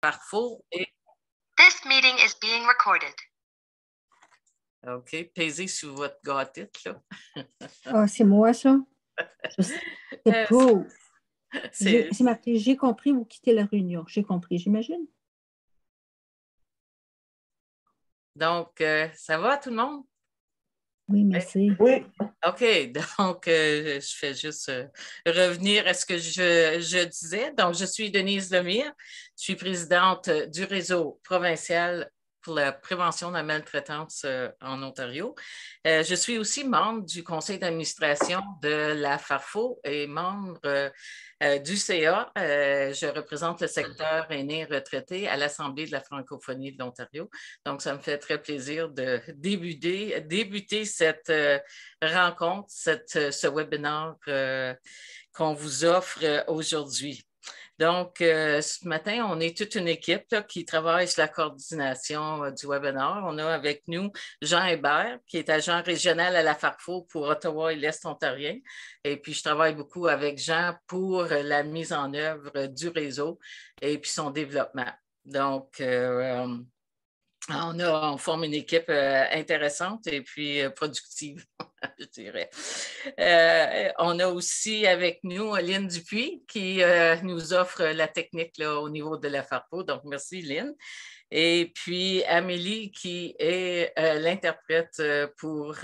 Farfo et... This meeting is being recorded. OK, pesez sur votre gâtette, là. Ah, c'est moi, ça? C'est pas... C'est marqué, j'ai compris, vous quittez la réunion. J'ai compris, j'imagine. Donc, ça va tout le monde? Oui, merci. Oui. OK, donc je fais juste revenir à ce que je disais. Donc, je suis Denise Lemire, je suis présidente du réseau provincial pour la prévention de la maltraitance en Ontario. Je suis aussi membre du conseil d'administration de la Farfo et membre du CA. Je représente le secteur aîné retraité à l'Assemblée de la francophonie de l'Ontario. Donc, ça me fait très plaisir de débuter cette rencontre, ce webinaire qu'on vous offre aujourd'hui. Donc, ce matin, on est toute une équipe là, qui travaille sur la coordination du webinaire. On a avec nous Jean Hébert, qui est agent régional à la Farfo pour Ottawa et l'Est ontarien. Et puis, je travaille beaucoup avec Jean pour la mise en œuvre du réseau et puis son développement. Donc, on forme une équipe intéressante et puis productive, je dirais. On a aussi avec nous Lynn Dupuis qui nous offre la technique là, au niveau de la Farfo. Donc, merci Lynn. Et puis Amélie qui est l'interprète pour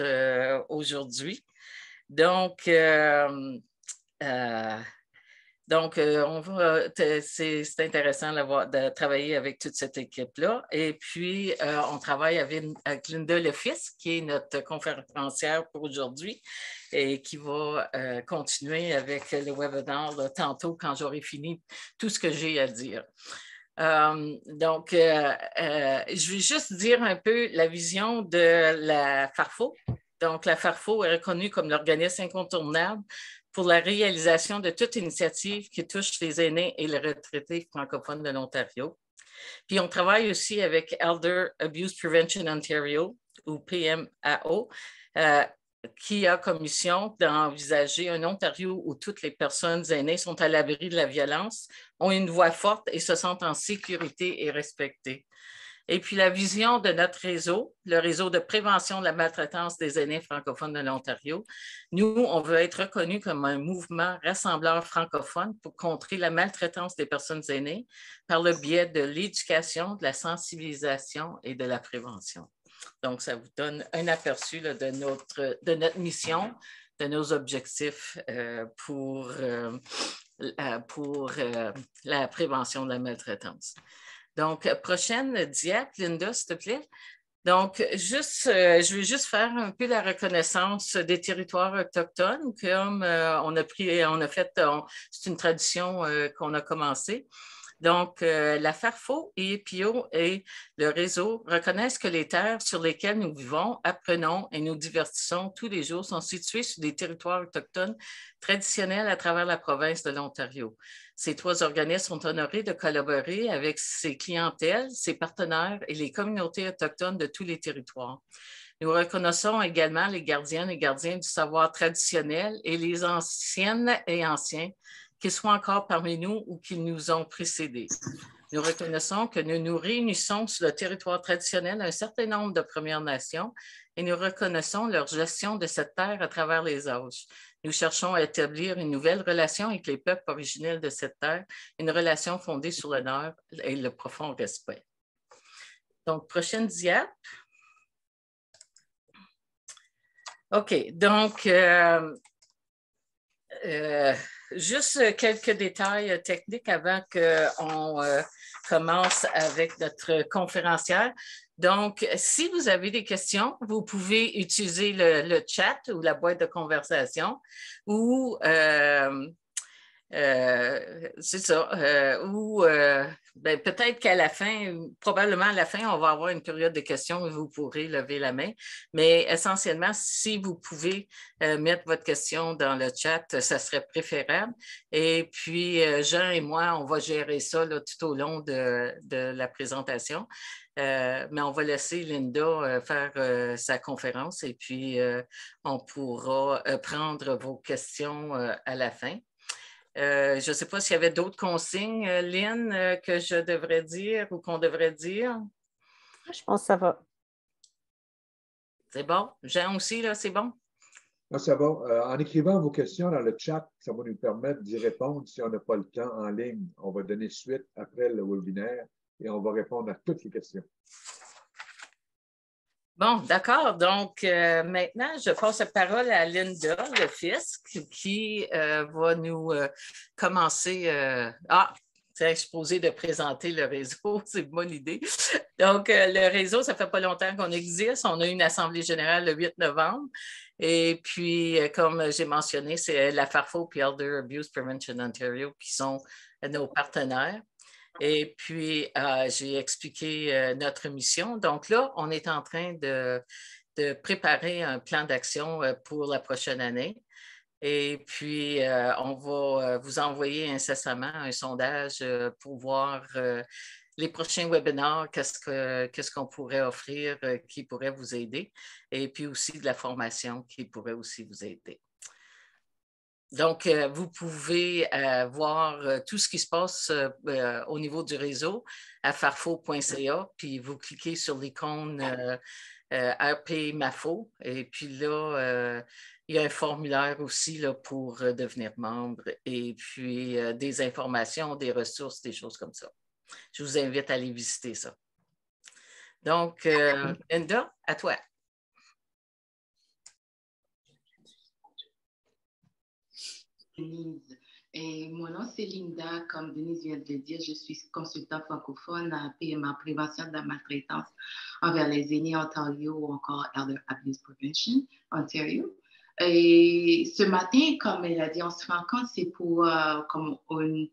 aujourd'hui. Donc, c'est intéressant de travailler avec toute cette équipe-là. Et puis, on travaille avec Linda Lefils, qui est notre conférencière pour aujourd'hui et qui va continuer avec le webinaire là, tantôt quand j'aurai fini tout ce que j'ai à dire. Je vais juste dire un peu la vision de la Farfo. Donc, la Farfo est reconnue comme l'organisme incontournable pour la réalisation de toute initiative qui touche les aînés et les retraités francophones de l'Ontario. Puis, on travaille aussi avec Elder Abuse Prevention Ontario, ou PMAO, qui a comme mission d'envisager un Ontario où toutes les personnes aînées sont à l'abri de la violence, ont une voix forte et se sentent en sécurité et respectées. Et puis, la vision de notre réseau, le réseau de prévention de la maltraitance des aînés francophones de l'Ontario, nous, on veut être reconnus comme un mouvement rassembleur francophone pour contrer la maltraitance des personnes aînées par le biais de l'éducation, de la sensibilisation et de la prévention. Donc, ça vous donne un aperçu là, de notre mission, de nos objectifs pour la prévention de la maltraitance. Donc, prochaine diap, Linda, s'il te plaît. Donc, je vais juste faire un peu la reconnaissance des territoires autochtones, comme c'est une tradition qu'on a commencée. Donc, la Farfo et EPIO et le réseau reconnaissent que les terres sur lesquelles nous vivons, apprenons et nous divertissons tous les jours sont situées sur des territoires autochtones traditionnels à travers la province de l'Ontario. Ces trois organismes sont honorés de collaborer avec ses clientèles, ses partenaires et les communautés autochtones de tous les territoires. Nous reconnaissons également les gardiennes et gardiens du savoir traditionnel et les anciennes et anciens qu'ils soient encore parmi nous ou qu'ils nous ont précédés. Nous reconnaissons que nous nous réunissons sur le territoire traditionnel un certain nombre de Premières Nations et nous reconnaissons leur gestion de cette terre à travers les âges. Nous cherchons à établir une nouvelle relation avec les peuples originels de cette terre, une relation fondée sur l'honneur et le profond respect. Donc, prochaine diap. OK, donc, juste quelques détails techniques avant qu'on commence avec notre conférencière. Donc, si vous avez des questions, vous pouvez utiliser le chat ou la boîte de conversation ou c'est ça. Peut-être qu'à la fin, probablement à la fin, on va avoir une période de questions où vous pourrez lever la main. Mais essentiellement, si vous pouvez mettre votre question dans le chat, ça serait préférable. Et puis, Jean et moi, on va gérer ça là, tout au long de la présentation. Mais on va laisser Linda faire sa conférence et puis on pourra prendre vos questions à la fin. Je ne sais pas s'il y avait d'autres consignes, Lynn, que je devrais dire ou qu'on devrait dire. Je pense que ça va. C'est bon? Jean aussi, là, c'est bon? Ah, ça va. En écrivant vos questions dans le chat, ça va nous permettre d'y répondre si on n'a pas le temps en ligne. On va donner suite après le webinaire et on va répondre à toutes les questions. Bon, d'accord. Donc, maintenant, je passe la parole à Linda, le fisc, qui va nous commencer. C'est exposé de présenter le réseau, c'est une bonne idée. Donc, le réseau, ça ne fait pas longtemps qu'on existe. On a eu une assemblée générale le 8 novembre. Et puis, comme j'ai mentionné, c'est la FARFO et Elder Abuse Prevention Ontario qui sont nos partenaires. Et puis, j'ai expliqué notre mission. Donc là, on est en train de préparer un plan d'action pour la prochaine année. Et puis, on va vous envoyer incessamment un sondage pour voir les prochains webinaires, qu'est-ce qu'on pourrait offrir qui pourrait vous aider, et puis aussi de la formation qui pourrait aussi vous aider. Donc, vous pouvez voir tout ce qui se passe au niveau du réseau à farfo.ca, puis vous cliquez sur l'icône RP Mafo, et puis là, il y a un formulaire aussi là, pour devenir membre, et puis des informations, des ressources, des choses comme ça. Je vous invite à aller visiter ça. Donc, Linda, à toi. Et mon nom, c'est Linda. Comme Denise vient de le dire, je suis consultante francophone à PMA Prévention de la maltraitance envers les aînés Ontario ou encore Elder Abuse Prevention Ontario. Et ce matin, comme elle a dit, on se rend compte, c'est pour comme une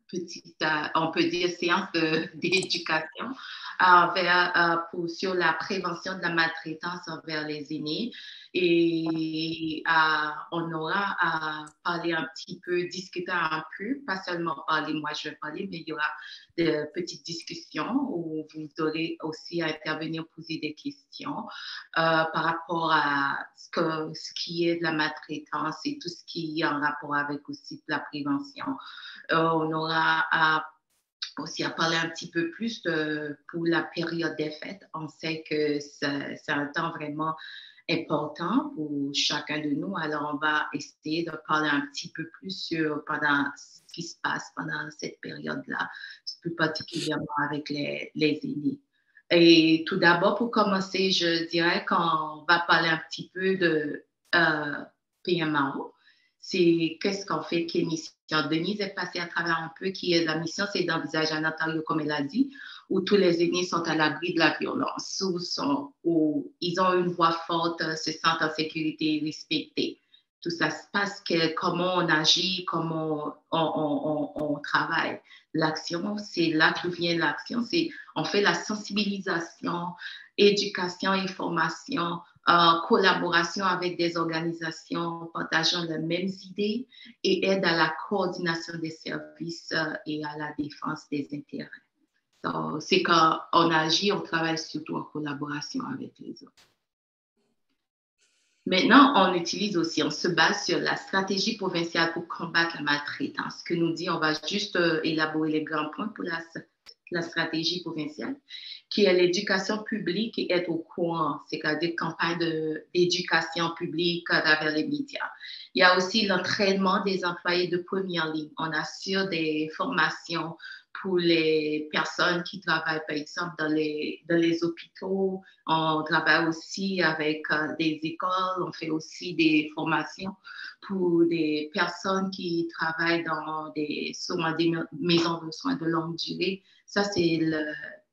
petite, on peut dire, séance d'éducation sur la prévention de la maltraitance envers les aînés. Et on aura à parler un petit peu, discuter un peu, pas seulement parler, moi je vais parler, mais il y aura de petites discussions où vous aurez aussi à intervenir, poser des questions par rapport à ce qui est de la maltraitance et tout ce qui est en rapport avec aussi la prévention. On aura aussi à parler un petit peu plus pour la période des fêtes. On sait que c'est un temps vraiment important pour chacun de nous. Alors, on va essayer de parler un petit peu plus pendant ce qui se passe pendant cette période-là, plus particulièrement avec les aînés. Et tout d'abord, pour commencer, je dirais qu'on va parler un petit peu de PMAO. C'est qu'est-ce qu'on fait, quelle mission. Denise est passée à travers un peu qui est la mission, c'est d'envisager un Ontario, comme elle a dit, où tous les aînés sont à l'abri de la violence, où ils ont une voix forte, se sentent en sécurité, respectés. Tout ça se passe, comment on agit, comment on travaille. L'action, c'est là que vient l'action, on fait la sensibilisation, éducation et formation, collaboration avec des organisations partageant les mêmes idées et aide à la coordination des services et à la défense des intérêts. Donc, c'est quand on agit, on travaille surtout en collaboration avec les autres. Maintenant, on se base sur la stratégie provinciale pour combattre la maltraitance, que nous dit, on va juste élaborer les grands points pour la stratégie provinciale, qui est l'éducation publique et être au courant, c'est-à-dire des campagnes d'éducation publique à travers les médias. Il y a aussi l'entraînement des employés de première ligne. On assure des formations pour les personnes qui travaillent, par exemple, dans les hôpitaux. On travaille aussi avec des écoles. On fait aussi des formations pour des personnes qui travaillent dans des maisons de soins de longue durée. Ça, c'est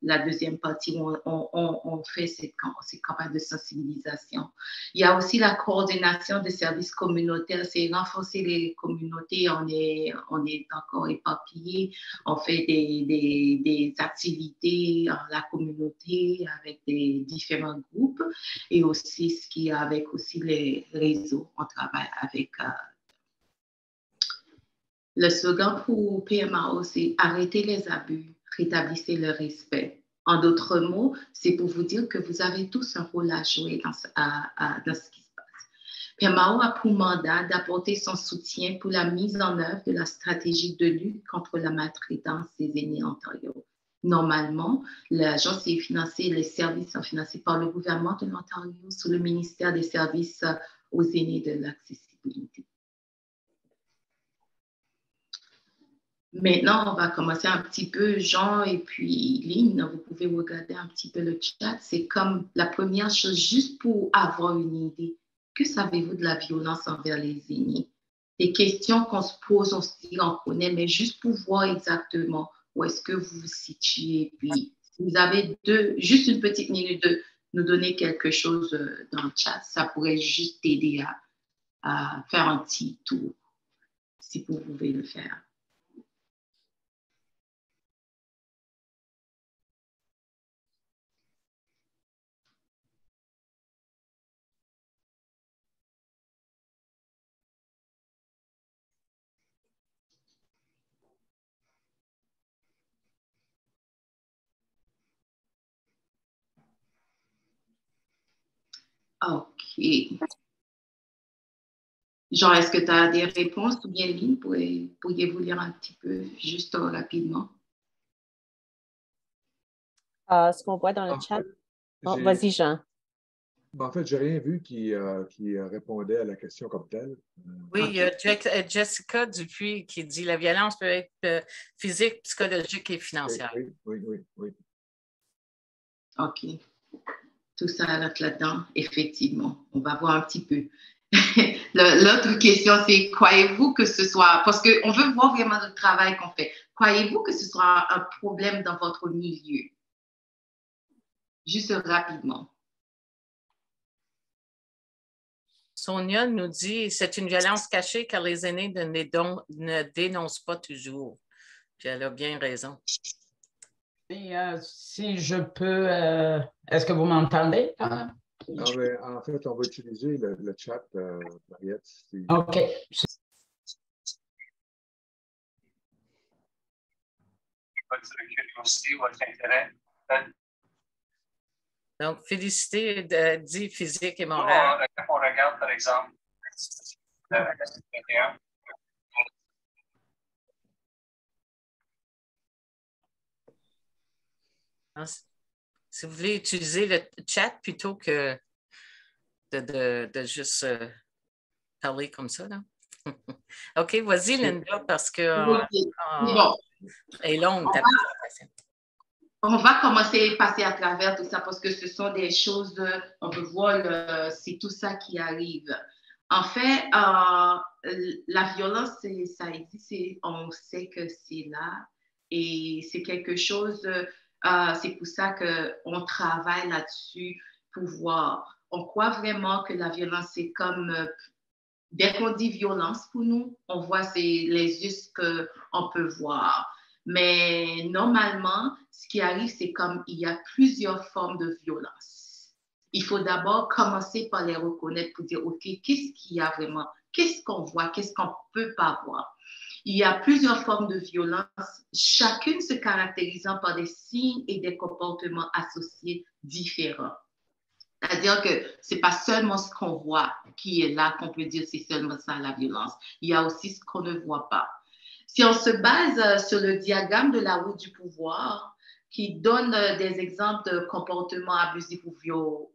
la deuxième partie où on fait ces campagnes de sensibilisation. Il y a aussi la coordination des services communautaires, c'est renforcer les communautés, on est encore éparpillés, on fait des activités dans la communauté avec des différents groupes et aussi ce qui est avec aussi les réseaux, on travaille avec le slogan pour PMAO, c'est « Arrêtez les abus, rétablissez le respect ». En d'autres mots, c'est pour vous dire que vous avez tous un rôle à jouer dans ce qui se passe. PMAO a pour mandat d'apporter son soutien pour la mise en œuvre de la stratégie de lutte contre la maltraitance des aînés en Ontario. Normalement, l'agence est financée, les services sont financés par le gouvernement de l'Ontario sous le ministère des Services aux aînés de l'accessibilité. Maintenant, on va commencer un petit peu, Jean et puis Lynn, vous pouvez regarder un petit peu le chat. C'est comme la première chose, juste pour avoir une idée. Que savez-vous de la violence envers les aînés? Des questions qu'on se pose, on se dit, on connaît, mais juste pour voir exactement où est-ce que vous vous situez. Puis, si vous avez juste une petite minute de nous donner quelque chose dans le chat, ça pourrait juste t'aider à faire un petit tour, si vous pouvez le faire. OK. Jean, est-ce que tu as des réponses ou bien Lynn, pourriez-vous lire un petit peu, juste rapidement? Ce qu'on voit dans le chat. Oh, vas-y, Jean. En fait, je n'ai rien vu qui répondait à la question comme telle. Oui, il y a Jessica Dupuis qui dit « La violence peut être physique, psychologique et financière. » Oui. OK. Tout ça là-dedans, effectivement. On va voir un petit peu. L'autre question, c'est croyez-vous que ce soit, parce qu'on veut voir vraiment le travail qu'on fait, croyez-vous que ce soit un problème dans votre milieu? Juste rapidement. Sonia nous dit « C'est une violence cachée car les aînés ne dénoncent pas toujours. » Puis elle a bien raison. Et, si je peux, est-ce que vous m'entendez? En fait, on va utiliser le chat, Mariette. OK. Votre curiosité, votre intérêt. Donc, Félicité dit physique et morale. On regarde, par exemple, si vous voulez utiliser le chat plutôt que de juste parler comme ça. Là. OK, vas-y, Linda, parce que est longue ta présentation. On va commencer à passer à travers tout ça parce que ce sont des choses, on peut voir, c'est tout ça qui arrive. En fait, la violence, ça existe, on sait que c'est là et c'est quelque chose, c'est pour ça qu'on travaille là-dessus pour voir. On croit vraiment que la violence, c'est comme, dès qu'on dit violence pour nous, on voit les yeux qu'on peut voir. Mais normalement, ce qui arrive, c'est comme il y a plusieurs formes de violence. Il faut d'abord commencer par les reconnaître pour dire, OK, qu'est-ce qu'il y a vraiment? Qu'est-ce qu'on voit? Qu'est-ce qu'on ne peut pas voir? Il y a plusieurs formes de violence, chacune se caractérisant par des signes et des comportements associés différents. C'est-à-dire que ce n'est pas seulement ce qu'on voit qui est là qu'on peut dire c'est seulement ça la violence. Il y a aussi ce qu'on ne voit pas. Si on se base sur le diagramme de la roue du pouvoir, qui donne des exemples de comportements abusifs ou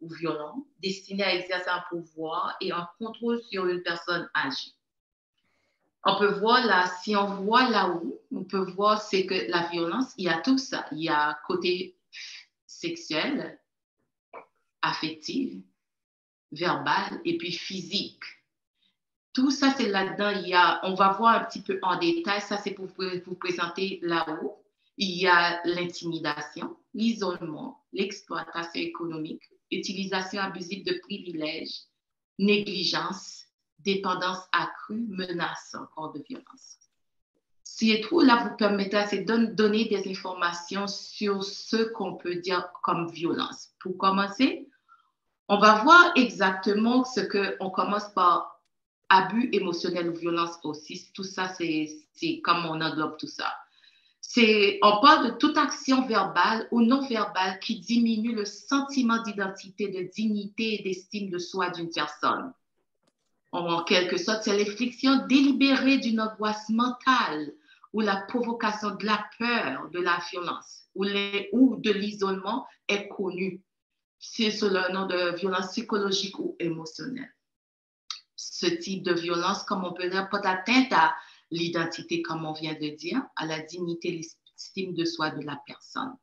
violents destinés à exercer un pouvoir et un contrôle sur une personne âgée. On peut voir là, si on voit là où, on peut voir c'est que la violence, il y a tout ça. Il y a côté sexuel, affectif, verbal et puis physique. Tout ça, c'est là-dedans. On va voir un petit peu en détail. Ça, c'est pour vous présenter là-haut. Il y a l'intimidation, l'isolement, l'exploitation économique, utilisation abusive de privilèges, négligence, dépendance accrue, menace encore de violence. Si tout là vous permettra, c'est de donner des informations sur ce qu'on peut dire comme violence. Pour commencer, on va voir exactement ce qu'on commence par abus émotionnel ou violence aussi. Tout ça, c'est comme on englobe tout ça. On parle de toute action verbale ou non verbale qui diminue le sentiment d'identité, de dignité et d'estime de soi d'une personne. En quelque sorte, c'est l'infliction délibérée d'une angoisse mentale ou la provocation de la peur, de la violence ou de l'isolement est connue. C'est sous le nom de violence psychologique ou émotionnelle. Ce type de violence, comme on peut dire, porte atteinte à l'identité, comme on vient de dire, à la dignité, l'estime de soi de la personne.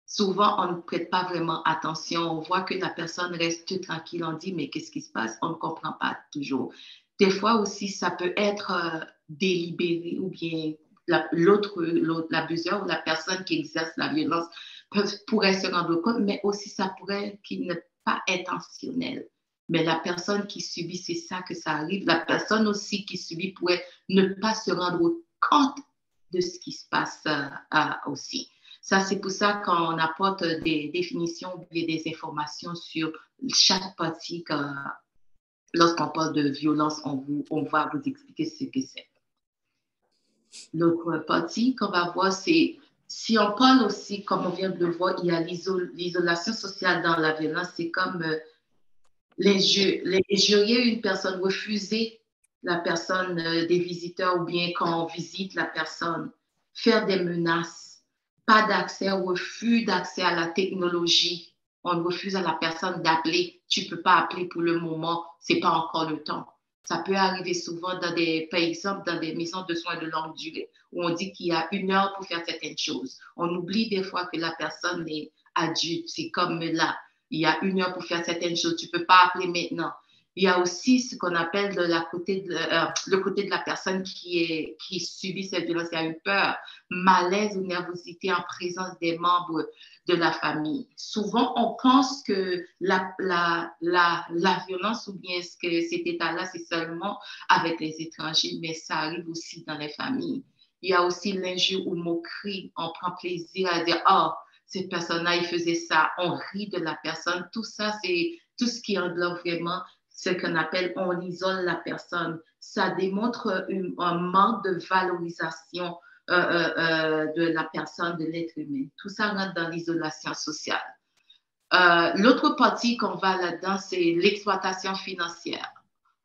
Souvent, on ne prête pas vraiment attention. On voit que la personne reste tranquille. On dit, mais qu'est-ce qui se passe? On ne comprend pas toujours. Des fois aussi, ça peut être délibéré ou bien l'abuseur ou la personne qui exerce la violence pourrait se rendre compte, mais aussi ça pourrait qu'il ne pas intentionnel. Mais la personne qui subit, c'est ça que ça arrive. La personne aussi qui subit pourrait ne pas se rendre compte de ce qui se passe aussi. Ça, c'est pour ça qu'on apporte des définitions et des informations sur chaque partie. Lorsqu'on parle de violence, on va vous expliquer ce que c'est. L'autre partie qu'on va voir, c'est, si on parle aussi, comme on vient de le voir, il y a l'isolation sociale dans la violence. C'est comme l'injurier une personne, refuser la personne des visiteurs ou bien quand on visite la personne, faire des menaces. Pas d'accès, refus d'accès à la technologie. On refuse à la personne d'appeler. Tu ne peux pas appeler pour le moment, ce n'est pas encore le temps. Ça peut arriver souvent dans par exemple, dans des maisons de soins de longue durée où on dit qu'il y a 1 heure pour faire certaines choses. On oublie des fois que la personne est adulte. C'est comme là, il y a 1 heure pour faire certaines choses. Tu ne peux pas appeler maintenant. Il y a aussi ce qu'on appelle le côté de la personne qui subit cette violence. Il y a une peur, malaise ou nervosité en présence des membres de la famille. Souvent, on pense que la violence ou bien cet état-là, c'est seulement avec les étrangers, mais ça arrive aussi dans les familles. Il y a aussi l'injure ou moquerie. On prend plaisir à dire « Oh, cette personne-là, il faisait ça ». On rit de la personne. Tout ça, c'est tout ce qui englobe vraiment ce qu'on appelle, on isole la personne. Ça démontre un manque de valorisation de la personne, de l'être humain. Tout ça rentre dans l'isolation sociale. L'autre partie qu'on va là-dedans, c'est l'exploitation financière.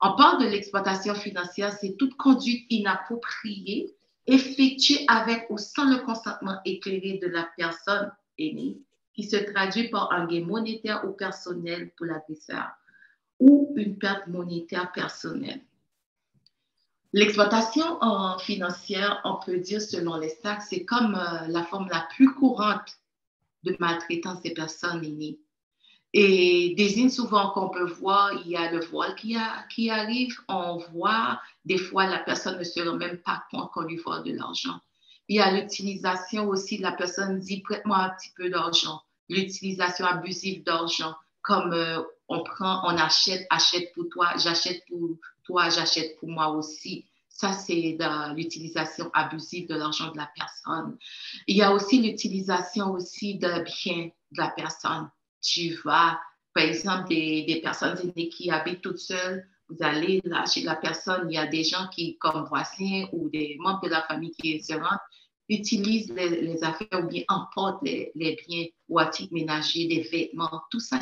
On parle de l'exploitation financière, c'est toute conduite inappropriée, effectuée avec ou sans le consentement éclairé de la personne aînée, qui se traduit par un gain monétaire ou personnel pour l'agresseur, ou une perte monétaire personnelle. L'exploitation financière, on peut dire selon les stacks, c'est comme la forme la plus courante de maltraitance des personnes aînées. Et désigne souvent qu'on peut voir, il y a le voile qui arrive, on voit des fois la personne ne se rend même pas compte qu'on lui vole de l'argent. Il y a l'utilisation aussi, la personne dit prête-moi un petit peu d'argent, l'utilisation abusive d'argent, comme on achète pour toi, j'achète pour moi aussi. Ça, c'est l'utilisation abusive de l'argent de la personne. Il y a aussi l'utilisation aussi de biens de la personne. Tu vas, par exemple, des personnes aînées qui habitent toutes seules, vous allez là chez la personne, il y a des gens qui, comme voisins ou des membres de la famille qui se rendent, utilisent les affaires ou bien emportent les biens ou articles ménagers, des vêtements. Tout ça,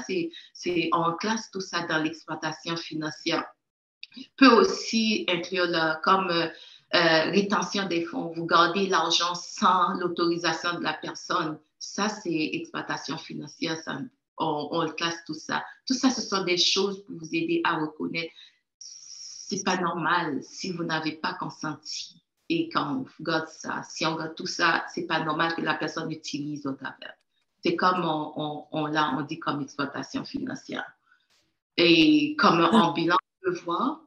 on classe tout ça dans l'exploitation financière. Peut aussi inclure comme rétention des fonds. Vous gardez l'argent sans l'autorisation de la personne. Ça, c'est exploitation financière. Ça, on le classe tout ça. Tout ça, ce sont des choses pour vous aider à reconnaître. C'est pas normal si vous n'avez pas consenti. Et quand on regarde ça, si on regarde tout ça, c'est pas normal que la personne utilise au travers. C'est comme on dit comme exploitation financière. Et comme en bilan, on peut voir.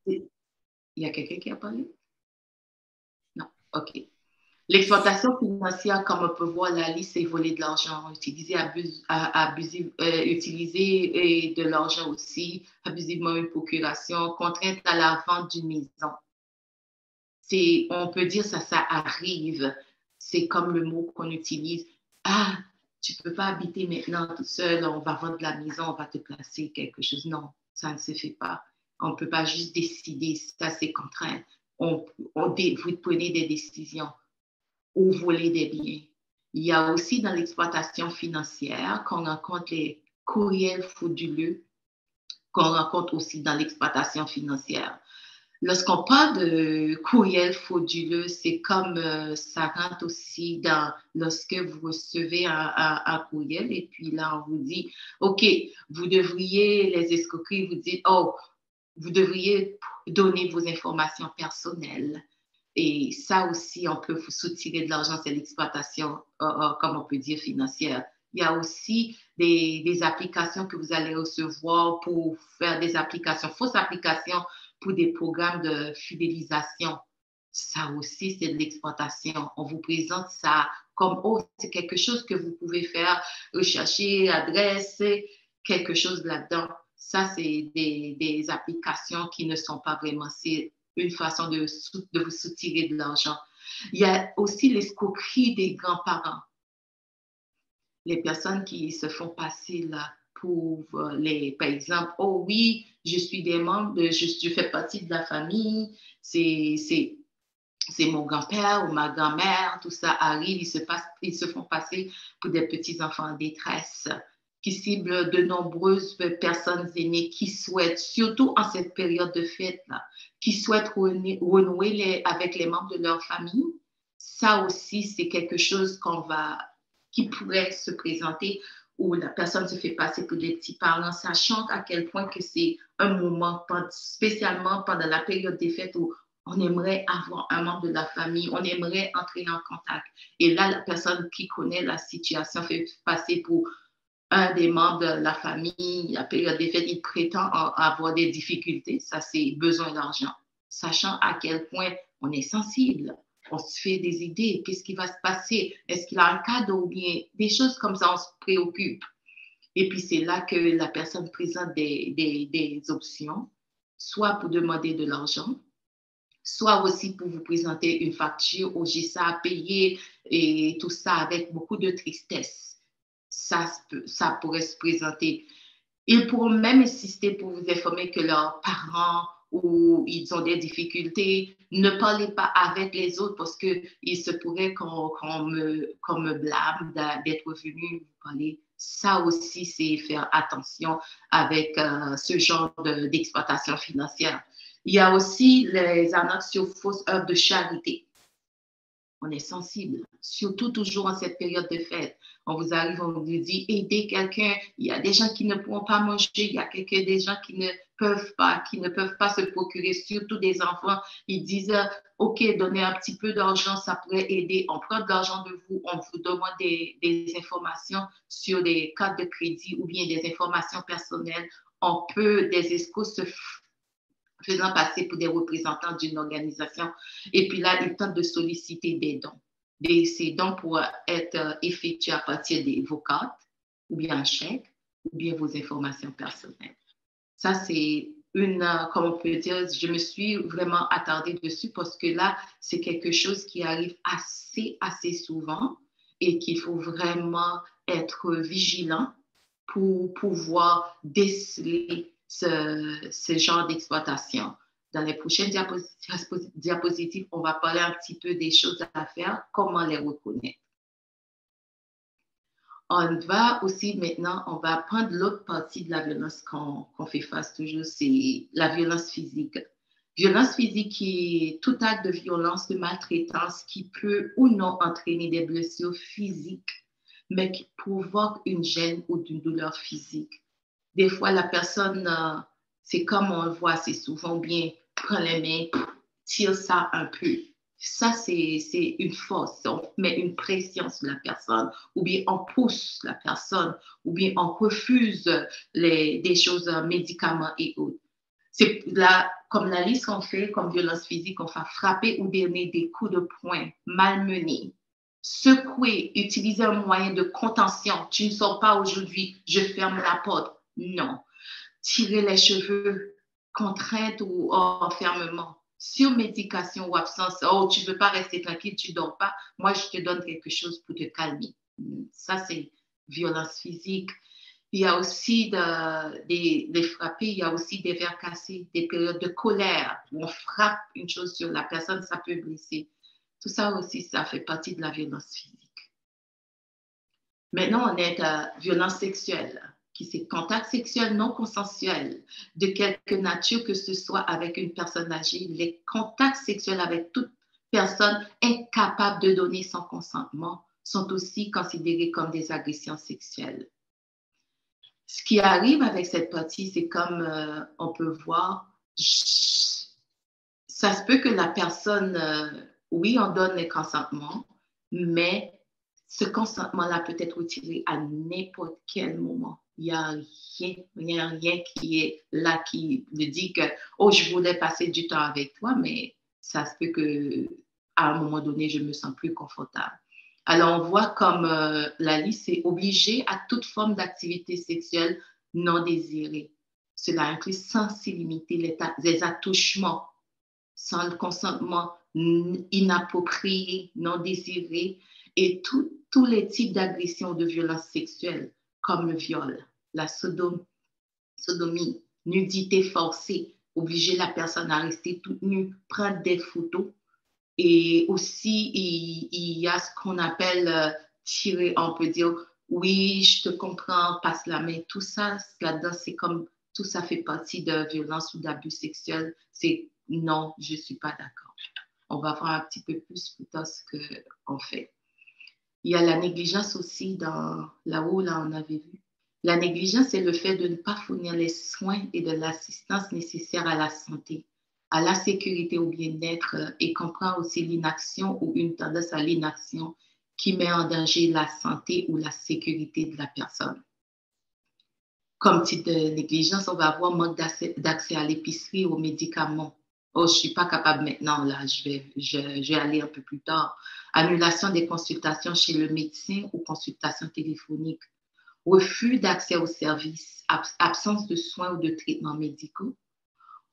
Il y a quelqu'un qui a parlé? Non, OK. L'exploitation financière, comme on peut voir, la liste, c'est voler de l'argent, utiliser de l'argent aussi, abusivement une procuration, contrainte à la vente d'une maison. On peut dire ça arrive. C'est comme le mot qu'on utilise. Ah, tu ne peux pas habiter maintenant tout seul, on va vendre la maison, on va te placer quelque chose. Non, ça ne se fait pas. On ne peut pas juste décider, ça c'est contraint. Vous prenez des décisions ou voler des biens. Il y a aussi dans l'exploitation financière qu'on rencontre les courriels frauduleux qu'on rencontre aussi dans l'exploitation financière. Lorsqu'on parle de courriel frauduleux, c'est comme ça rentre aussi dans lorsque vous recevez un courriel et puis là, on vous dit, OK, vous devriez, les escroqueries vous disent, oh, vous devriez donner vos informations personnelles. Et ça aussi, on peut vous soutirer de l'argent, c'est l'exploitation, comme on peut dire, financière. Il y a aussi des applications que vous allez recevoir pour faire des applications, fausses applications pour des programmes de fidélisation. Ça aussi, c'est de l'exploitation. On vous présente ça comme, oh, c'est quelque chose que vous pouvez faire, rechercher, adresse, quelque chose là-dedans. Ça, c'est des applications qui ne sont pas vraiment, c'est une façon de vous soutirer de l'argent. Il y a aussi l'escroquerie des grands-parents. Les personnes qui se font passer là pour par exemple, oh oui, je suis des membres, je fais partie de la famille, c'est mon grand-père ou ma grand-mère, tout ça arrive, ils se font passer pour des petits-enfants en détresse, qui ciblent de nombreuses personnes aînées qui souhaitent, surtout en cette période de fête-là, qui souhaitent renouer avec les membres de leur famille. Ça aussi, c'est quelque chose qui pourrait se présenter où la personne se fait passer pour des petits-parents, sachant à quel point que c'est un moment, spécialement pendant la période des fêtes où on aimerait avoir un membre de la famille, on aimerait entrer en contact. Et là, la personne qui connaît la situation fait passer pour un des membres de la famille, la période des fêtes, il prétend avoir des difficultés, ça c'est besoin d'argent. Sachant à quel point on est sensible, on se fait des idées, qu'est-ce qui va se passer, est-ce qu'il a un cadeau ou bien des choses comme ça, on se préoccupe. Et puis c'est là que la personne présente des options, soit pour demander de l'argent, soit aussi pour vous présenter une facture où j'ai ça à payer et tout ça avec beaucoup de tristesse. Ça pourrait se présenter. Ils pourront même insister pour vous informer que leurs parents ou ils ont des difficultés. Ne parlez pas avec les autres parce qu'il se pourrait qu'on me blâme d'être venu vous parler. Ça aussi, c'est faire attention avec ce genre d'exploitation financière. Il y a aussi les arnaques sur fausses œuvres de charité. On est sensible, surtout toujours en cette période de fête. On vous arrive, on vous dit, aidez quelqu'un. Il y a des gens qui ne pourront pas manger. Il y a des gens qui ne peuvent pas se procurer, surtout des enfants. Ils disent, OK, donnez un petit peu d'argent, ça pourrait aider. On prend de l'argent de vous, on vous demande des informations sur des cartes de crédit ou bien des informations personnelles. Des escrocs se faisant passer pour des représentants d'une organisation. Et puis là, ils tentent de solliciter des dons. Ces dons pourraient être effectués à partir de vos cartes, ou bien un chèque, ou bien vos informations personnelles. Ça, c'est comme on peut dire, je me suis vraiment attardée dessus parce que là, c'est quelque chose qui arrive assez souvent et qu'il faut vraiment être vigilant pour pouvoir déceler ce genre d'exploitation. Dans les prochaines diapositives, on va parler un petit peu des choses à faire, comment les reconnaître. On va aussi maintenant, on va prendre l'autre partie de la violence qu'on fait face toujours, c'est la violence physique. Violence physique qui est tout acte de violence, de maltraitance qui peut ou non entraîner des blessures physiques, mais qui provoque une gêne ou une douleur physique. Des fois, la personne, c'est comme on le voit assez souvent, bien, prend les mains, tire ça un peu. Ça, c'est une force. On met une pression sur la personne, ou bien on pousse la personne, ou bien on refuse des choses, médicaments et autres. C'est là, comme la liste qu'on fait, comme violence physique, on fait frapper ou donner des coups de poing, malmener, secouer, utiliser un moyen de contention. Tu ne sors pas aujourd'hui, je ferme la porte. Non. Tirer les cheveux, contrainte ou enfermement, surmédication ou absence. Oh, tu ne veux pas rester tranquille, tu ne dors pas. Moi, je te donne quelque chose pour te calmer. Ça, c'est violence physique. Il y a aussi des frappés, il y a aussi des verres cassés, des périodes de colère où on frappe une chose sur la personne, ça peut blesser. Tout ça aussi, ça fait partie de la violence physique. Maintenant, on est à violence sexuelle. qui c'est contact sexuel non consensuel, de quelque nature que ce soit avec une personne âgée, les contacts sexuels avec toute personne incapable de donner son consentement sont aussi considérés comme des agressions sexuelles. Ce qui arrive avec cette partie, c'est comme on peut voir, ça se peut que la personne, oui, on donne le consentement, mais ce consentement-là peut être retiré à n'importe quel moment. Il n'y a rien qui est là qui me dit que « Oh, je voulais passer du temps avec toi », mais ça se peut qu'à un moment donné, je me sens plus confortable. Alors, on voit comme la liste est obligée à toute forme d'activité sexuelle non désirée. Cela inclut sans s'y limiter les attouchements, sans le consentement inapproprié, non désiré, et tous les types d'agressions ou de violences sexuelles, comme le viol, la sodomie, nudité forcée, obliger la personne à rester toute nue, prendre des photos. Et aussi, il y a ce qu'on appelle tirer, on peut dire, oui, je te comprends, passe la main. Tout ça, là-dedans, c'est comme, tout ça fait partie de violence ou d'abus sexuels. C'est non, je ne suis pas d'accord. On va voir un petit peu plus tard ce qu'on fait. Il y a la négligence aussi là-haut, là, on avait vu. La négligence, c'est le fait de ne pas fournir les soins et de l'assistance nécessaires à la santé, à la sécurité ou bien-être, et comprend aussi l'inaction ou une tendance à l'inaction qui met en danger la santé ou la sécurité de la personne. Comme type de négligence, on va avoir manque d'accès à l'épicerie, aux médicaments. Oh, je ne suis pas capable maintenant, là, je vais aller un peu plus tard. Annulation des consultations chez le médecin ou consultations téléphoniques. Refus d'accès aux services, absence de soins ou de traitements médicaux.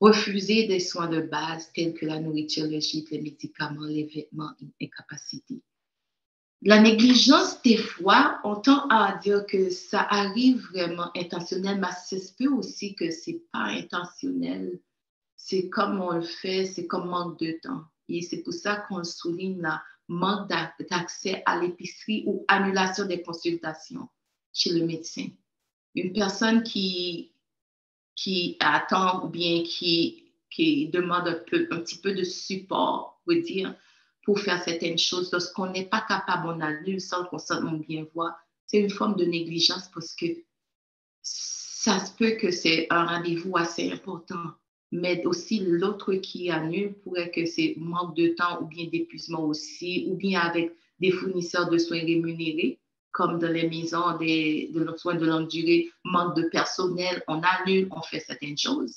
Refuser des soins de base tels que la nourriture logique, les médicaments, les vêtements, incapacité. La négligence, des fois, on tend à dire que ça arrive vraiment intentionnel, mais ça se peut aussi que ce n'est pas intentionnel. C'est comme on le fait, c'est comme manque de temps. Et c'est pour ça qu'on souligne le manque d'accès à l'épicerie ou annulation des consultations chez le médecin. Une personne qui attend ou bien qui demande un petit peu de support, on veut dire, pour faire certaines choses. Lorsqu'on n'est pas capable, on annule sans le consentement bien voir. C'est une forme de négligence parce que ça se peut que c'est un rendez-vous assez important. Mais aussi, l'autre qui annule pourrait que c'est manque de temps ou bien d'épuisement aussi, ou bien avec des fournisseurs de soins rémunérés, comme dans les maisons de soins de longue durée, manque de personnel, on annule, on fait certaines choses.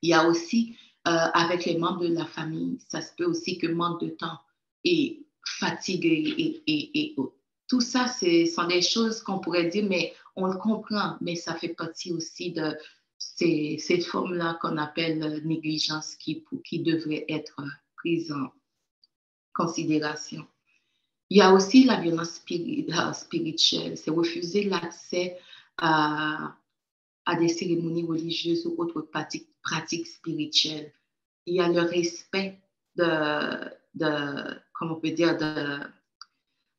Il y a aussi, avec les membres de la famille, ça se peut aussi que manque de temps et fatigue et autres. Tout ça, ce sont des choses qu'on pourrait dire, mais on le comprend, mais ça fait partie aussi de ces formes-là qu'on appelle négligence qui devraient être prises en considération. Il y a aussi la violence spirituelle, c'est refuser l'accès à des cérémonies religieuses ou autres pratiques spirituelles. Il y a le respect comment on peut dire, de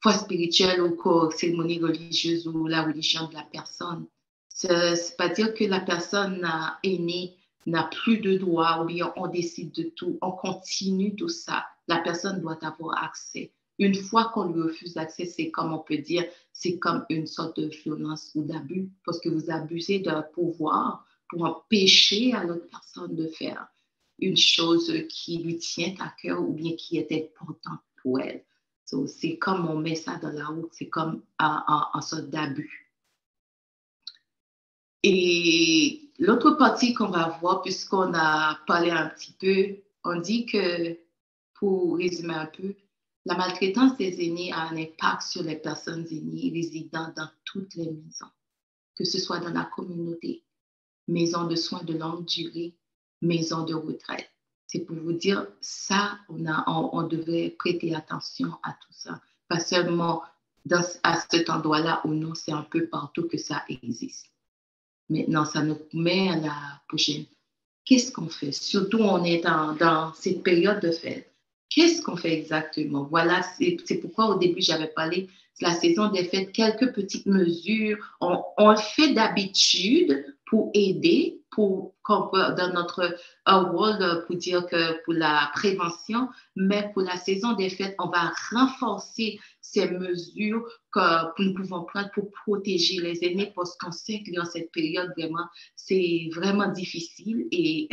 foi spirituelle ou cérémonie religieuse ou la religion de la personne. C'est pas dire que la personne aînée n'a plus de droits ou bien on décide de tout, on continue tout ça. La personne doit avoir accès. Une fois qu'on lui refuse l'accès, c'est comme on peut dire, c'est comme une sorte de violence ou d'abus parce que vous abusez d'un pouvoir pour empêcher à l'autre personne de faire une chose qui lui tient à cœur ou bien qui est importante pour elle. So, c'est comme on met ça dans la route, c'est comme un sorte d'abus. Et l'autre partie qu'on va voir, puisqu'on a parlé un petit peu, on dit que, pour résumer un peu, la maltraitance des aînés a un impact sur les personnes aînées résidant dans toutes les maisons, que ce soit dans la communauté, maison de soins de longue durée, maison de retraite. C'est pour vous dire, ça, on devrait prêter attention à tout ça. Pas seulement à cet endroit-là ou non, c'est un peu partout que ça existe. Maintenant, ça nous met à la prochaine. Qu'est-ce qu'on fait? Surtout, on est dans cette période de fête. Qu'est-ce qu'on fait exactement? Voilà, c'est pourquoi au début, j'avais parlé de la saison des fêtes, quelques petites mesures. On le fait d'habitude pour aider, dans notre world, pour dire que pour la prévention, mais pour la saison des fêtes, on va renforcer ces mesures que nous pouvons prendre pour protéger les aînés parce qu'on sait que dans cette période, vraiment, c'est vraiment difficile et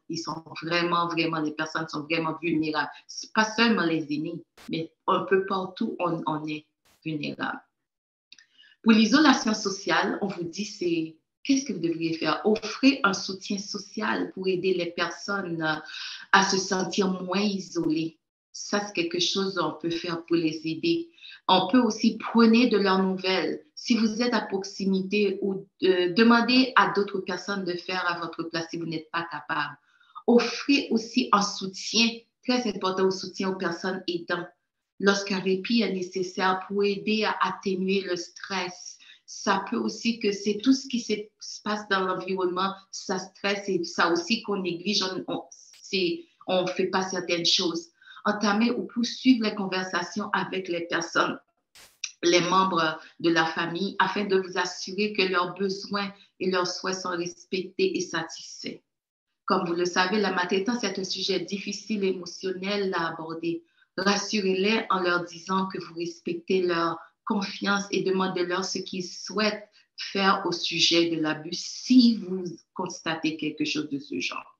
ils sont vraiment, les personnes sont vraiment vulnérables. C'est pas seulement les aînés, mais un peu partout, on est vulnérable. Pour l'isolation sociale, on vous dit, qu'est-ce que vous devriez faire? Offrir un soutien social pour aider les personnes à se sentir moins isolées. Ça, c'est quelque chose qu'on peut faire pour les aider. On peut aussi prendre de leurs nouvelles. Si vous êtes à proximité ou demandez à d'autres personnes de faire à votre place si vous n'êtes pas capable. Offrez aussi un soutien, très important, au soutien aux personnes aidantes. Lorsqu'un répit est nécessaire pour aider à atténuer le stress. Ça peut aussi que c'est tout ce qui se passe dans l'environnement, ça stresse et ça aussi qu'on néglige, on ne fait pas certaines choses. Entamer ou poursuivre les conversations avec les personnes, les membres de la famille, afin de vous assurer que leurs besoins et leurs souhaits sont respectés et satisfaits. Comme vous le savez, la maltraitance est un sujet difficile et émotionnel à aborder. Rassurez-les en leur disant que vous respectez leur confiance et demandez-leur ce qu'ils souhaitent faire au sujet de l'abus si vous constatez quelque chose de ce genre.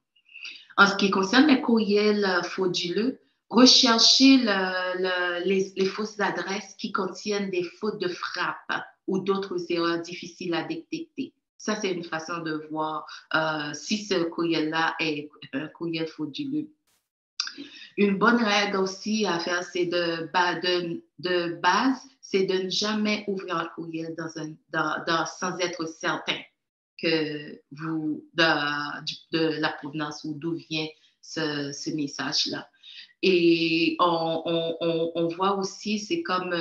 En ce qui concerne les courriels frauduleux, recherchez les fausses adresses qui contiennent des fautes de frappe ou d'autres erreurs difficiles à détecter. Ça, c'est une façon de voir si ce courriel-là est un courriel frauduleux. Une bonne règle aussi à faire, c'est de base, c'est de ne jamais ouvrir un courriel sans être certain que de la provenance ou d'où vient ce message-là. Et on voit aussi, c'est comme,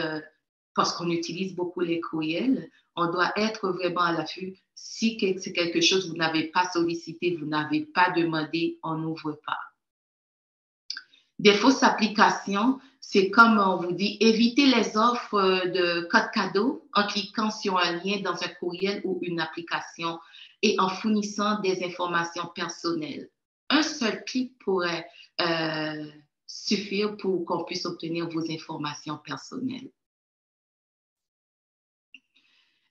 parce qu'on utilise beaucoup les courriels, on doit être vraiment à l'affût. Si c'est quelque chose que vous n'avez pas sollicité, vous n'avez pas demandé, on n'ouvre pas. Des fausses applications, c'est comme on vous dit, évitez les offres de code cadeau en cliquant sur un lien dans un courriel ou une application et en fournissant des informations personnelles. Un seul clic pourrait suffire pour qu'on puisse obtenir vos informations personnelles.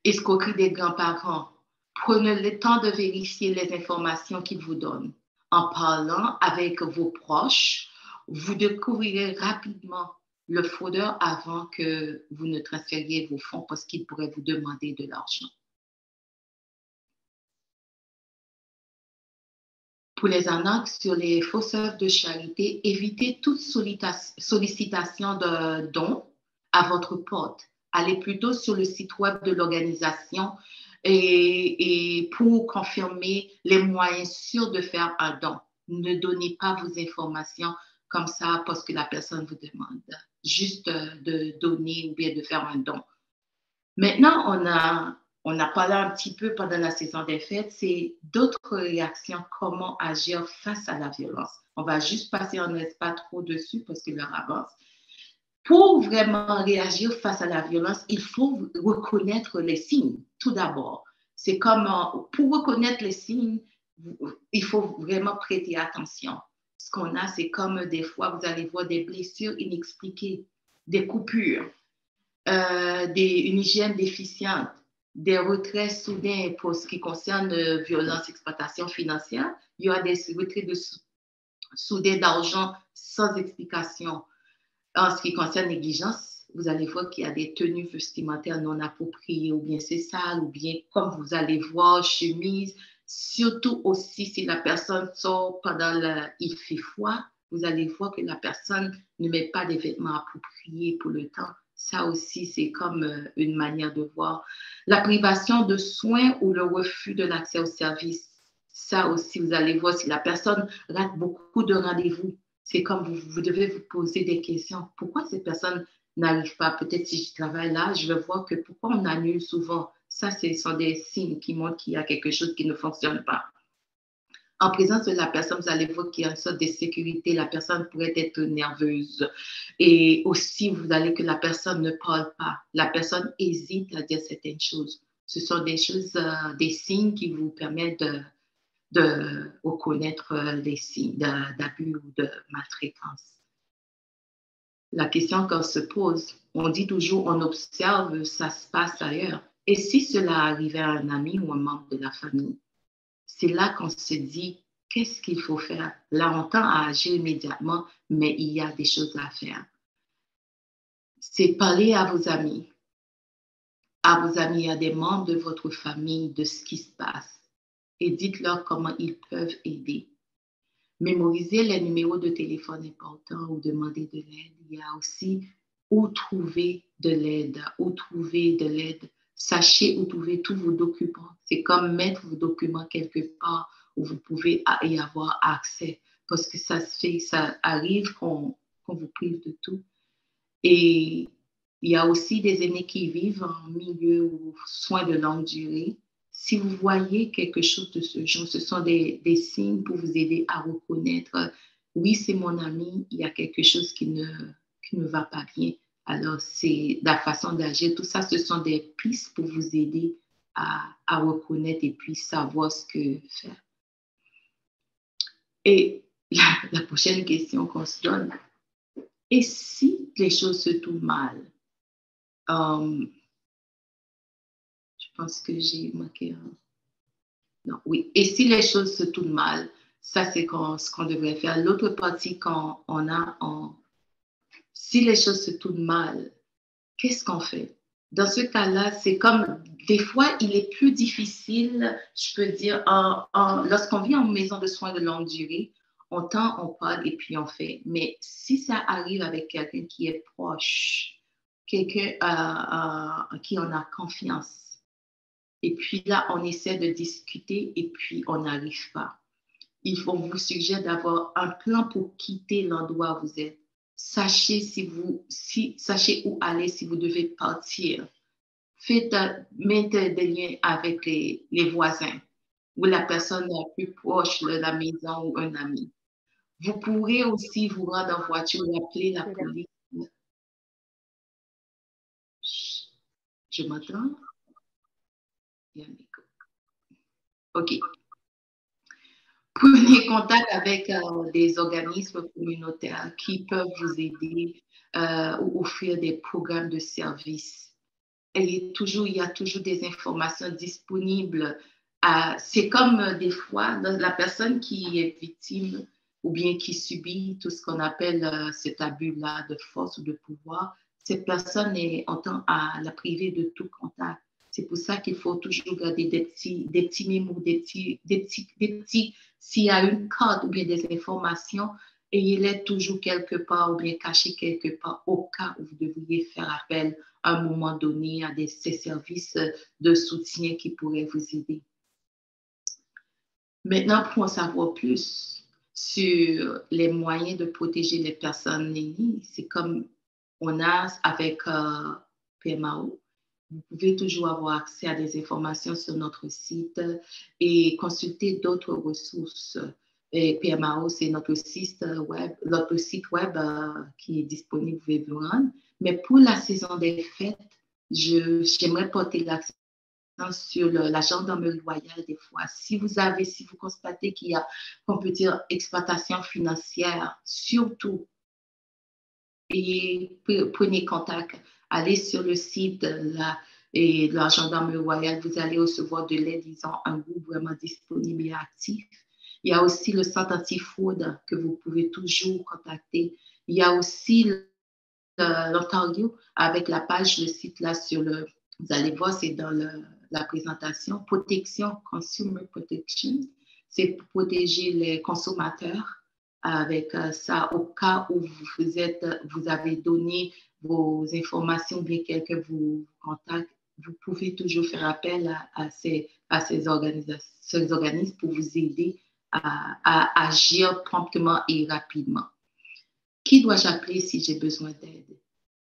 Escroquerie des grands-parents. Prenez le temps de vérifier les informations qu'ils vous donnent. En parlant avec vos proches, vous découvrirez rapidement le fraudeur avant que vous ne transfériez vos fonds parce qu'il pourrait vous demander de l'argent. Pour les arnaques sur les fausses œuvres de charité, évitez toute sollicitation de dons à votre porte. Allez plutôt sur le site web de l'organisation et pour confirmer les moyens sûrs de faire un don. Ne donnez pas vos informations comme ça parce que la personne vous demande juste de donner ou bien de faire un don. Maintenant, on a parlé un petit peu pendant la saison des fêtes, c'est d'autres réactions, comment agir face à la violence. On va juste passer, on ne reste pas trop dessus parce que l'heure avance. Pour vraiment réagir face à la violence, il faut reconnaître les signes, tout d'abord. C'est comme, pour reconnaître les signes, il faut vraiment prêter attention. Ce qu'on a, c'est comme des fois, vous allez voir des blessures inexpliquées, des coupures, une hygiène déficiente, des retraits soudains pour ce qui concerne violence, exploitation financière. Il y a des retraits soudains d'argent sans explication. En ce qui concerne négligence, vous allez voir qu'il y a des tenues vestimentaires non appropriées, ou bien c'est sale, ou bien comme vous allez voir, chemise. Surtout aussi si la personne sort pendant il fait froid, vous allez voir que la personne ne met pas des vêtements appropriés pour le temps. Ça aussi, c'est comme une manière de voir. La privation de soins ou le refus de l'accès aux services. Ça aussi, vous allez voir si la personne rate beaucoup de rendez-vous. C'est comme vous devez vous poser des questions. Pourquoi cette personne n'arrive pas? Peut-être si je travaille là, je vais voir que pourquoi on annule souvent. Ça, ce sont des signes qui montrent qu'il y a quelque chose qui ne fonctionne pas. En présence de la personne, vous allez voir qu'il y a une sorte de sécurité. La personne pourrait être nerveuse. Et aussi, vous allez que la personne ne parle pas. La personne hésite à dire certaines choses. Ce sont des choses, des signes qui vous permettent de reconnaître les signes d'abus ou de maltraitance. La question qu'on se pose, on dit toujours, on observe, ça se passe ailleurs. Et si cela arrivait à un ami ou un membre de la famille? C'est là qu'on se dit, qu'est-ce qu'il faut faire? Là, on tend à agir immédiatement, mais il y a des choses à faire. C'est parler à vos amis, à des membres de votre famille de ce qui se passe et dites-leur comment ils peuvent aider. Mémorisez les numéros de téléphone importants ou demander de l'aide. Il y a aussi où trouver de l'aide, Sachez où trouver tous vos documents. C'est comme mettre vos documents quelque part où vous pouvez y avoir accès. Parce que ça arrive qu'on vous prive de tout. Et il y a aussi des aînés qui vivent en milieu ou soins de longue durée. Si vous voyez quelque chose de ce genre, ce sont des signes pour vous aider à reconnaître, oui, c'est mon ami, il y a quelque chose qui ne va pas bien. Alors, c'est la façon d'agir. Tout ça, ce sont des pistes pour vous aider à reconnaître et puis savoir ce que faire. Et la prochaine question qu'on se donne, et si les choses se tournent mal? Je pense que j'ai manqué un... Non, oui. Et si les choses se tournent mal, ça, c'est ce qu'on devrait faire. L'autre partie, quand on a... Si les choses se tournent mal, qu'est-ce qu'on fait? Dans ce cas-là, c'est comme... Des fois, il est plus difficile, je peux dire, lorsqu'on vit en maison de soins de longue durée, on parle et puis on fait. Mais si ça arrive avec quelqu'un qui est proche, quelqu'un qui en a confiance, et puis là, on essaie de discuter et puis on n'arrive pas. On vous suggère d'avoir un plan pour quitter l'endroit où vous êtes. Sachez où aller si vous devez partir. Mettez des liens avec les voisins ou la personne la plus proche de la maison ou un ami. Vous pourrez aussi vous rendre en voiture et appeler la police. Je m'entends? OK. Prenez contact avec des organismes communautaires qui peuvent vous aider ou offrir des programmes de services. Il y a toujours des informations disponibles. C'est comme des fois, la personne qui est victime ou bien qui subit tout ce qu'on appelle cet abus-là de force ou de pouvoir, cette personne on tend à la priver de tout contact. C'est pour ça qu'il faut toujours garder des petits mémos, s'il y a une carte ou bien des informations, ayez-les toujours quelque part ou bien cachées quelque part au cas où vous devriez faire appel à un moment donné à ces services de soutien qui pourraient vous aider. Maintenant, pour en savoir plus sur les moyens de protéger les personnes aînées, c'est comme on a avec PMAO. Vous pouvez toujours avoir accès à des informations sur notre site et consulter d'autres ressources. Et PMAO, c'est notre site web qui est disponible, vous pouvez vous rendre. Mais pour la saison des fêtes, j'aimerais porter l'accent sur la gendarmerie royale des fois. Si vous constatez qu'il y a, on peut dire, exploitation financière, surtout, et prenez contact. Allez sur le site de la gendarmerie royale, vous allez recevoir de l'aide, ils ont un groupe vraiment disponible et actif. Il y a aussi le centre anti-fraude que vous pouvez toujours contacter. Il y a aussi l'Ontario avec la page, le site là vous allez voir, c'est dans la présentation, protection, consumer protection. C'est pour protéger les consommateurs. Avec ça, au cas où vous avez donné vos informations, bien quelqu'un vous contacte, vous pouvez toujours faire appel à ces organismes pour vous aider à agir promptement et rapidement. Qui dois-je appeler si j'ai besoin d'aide?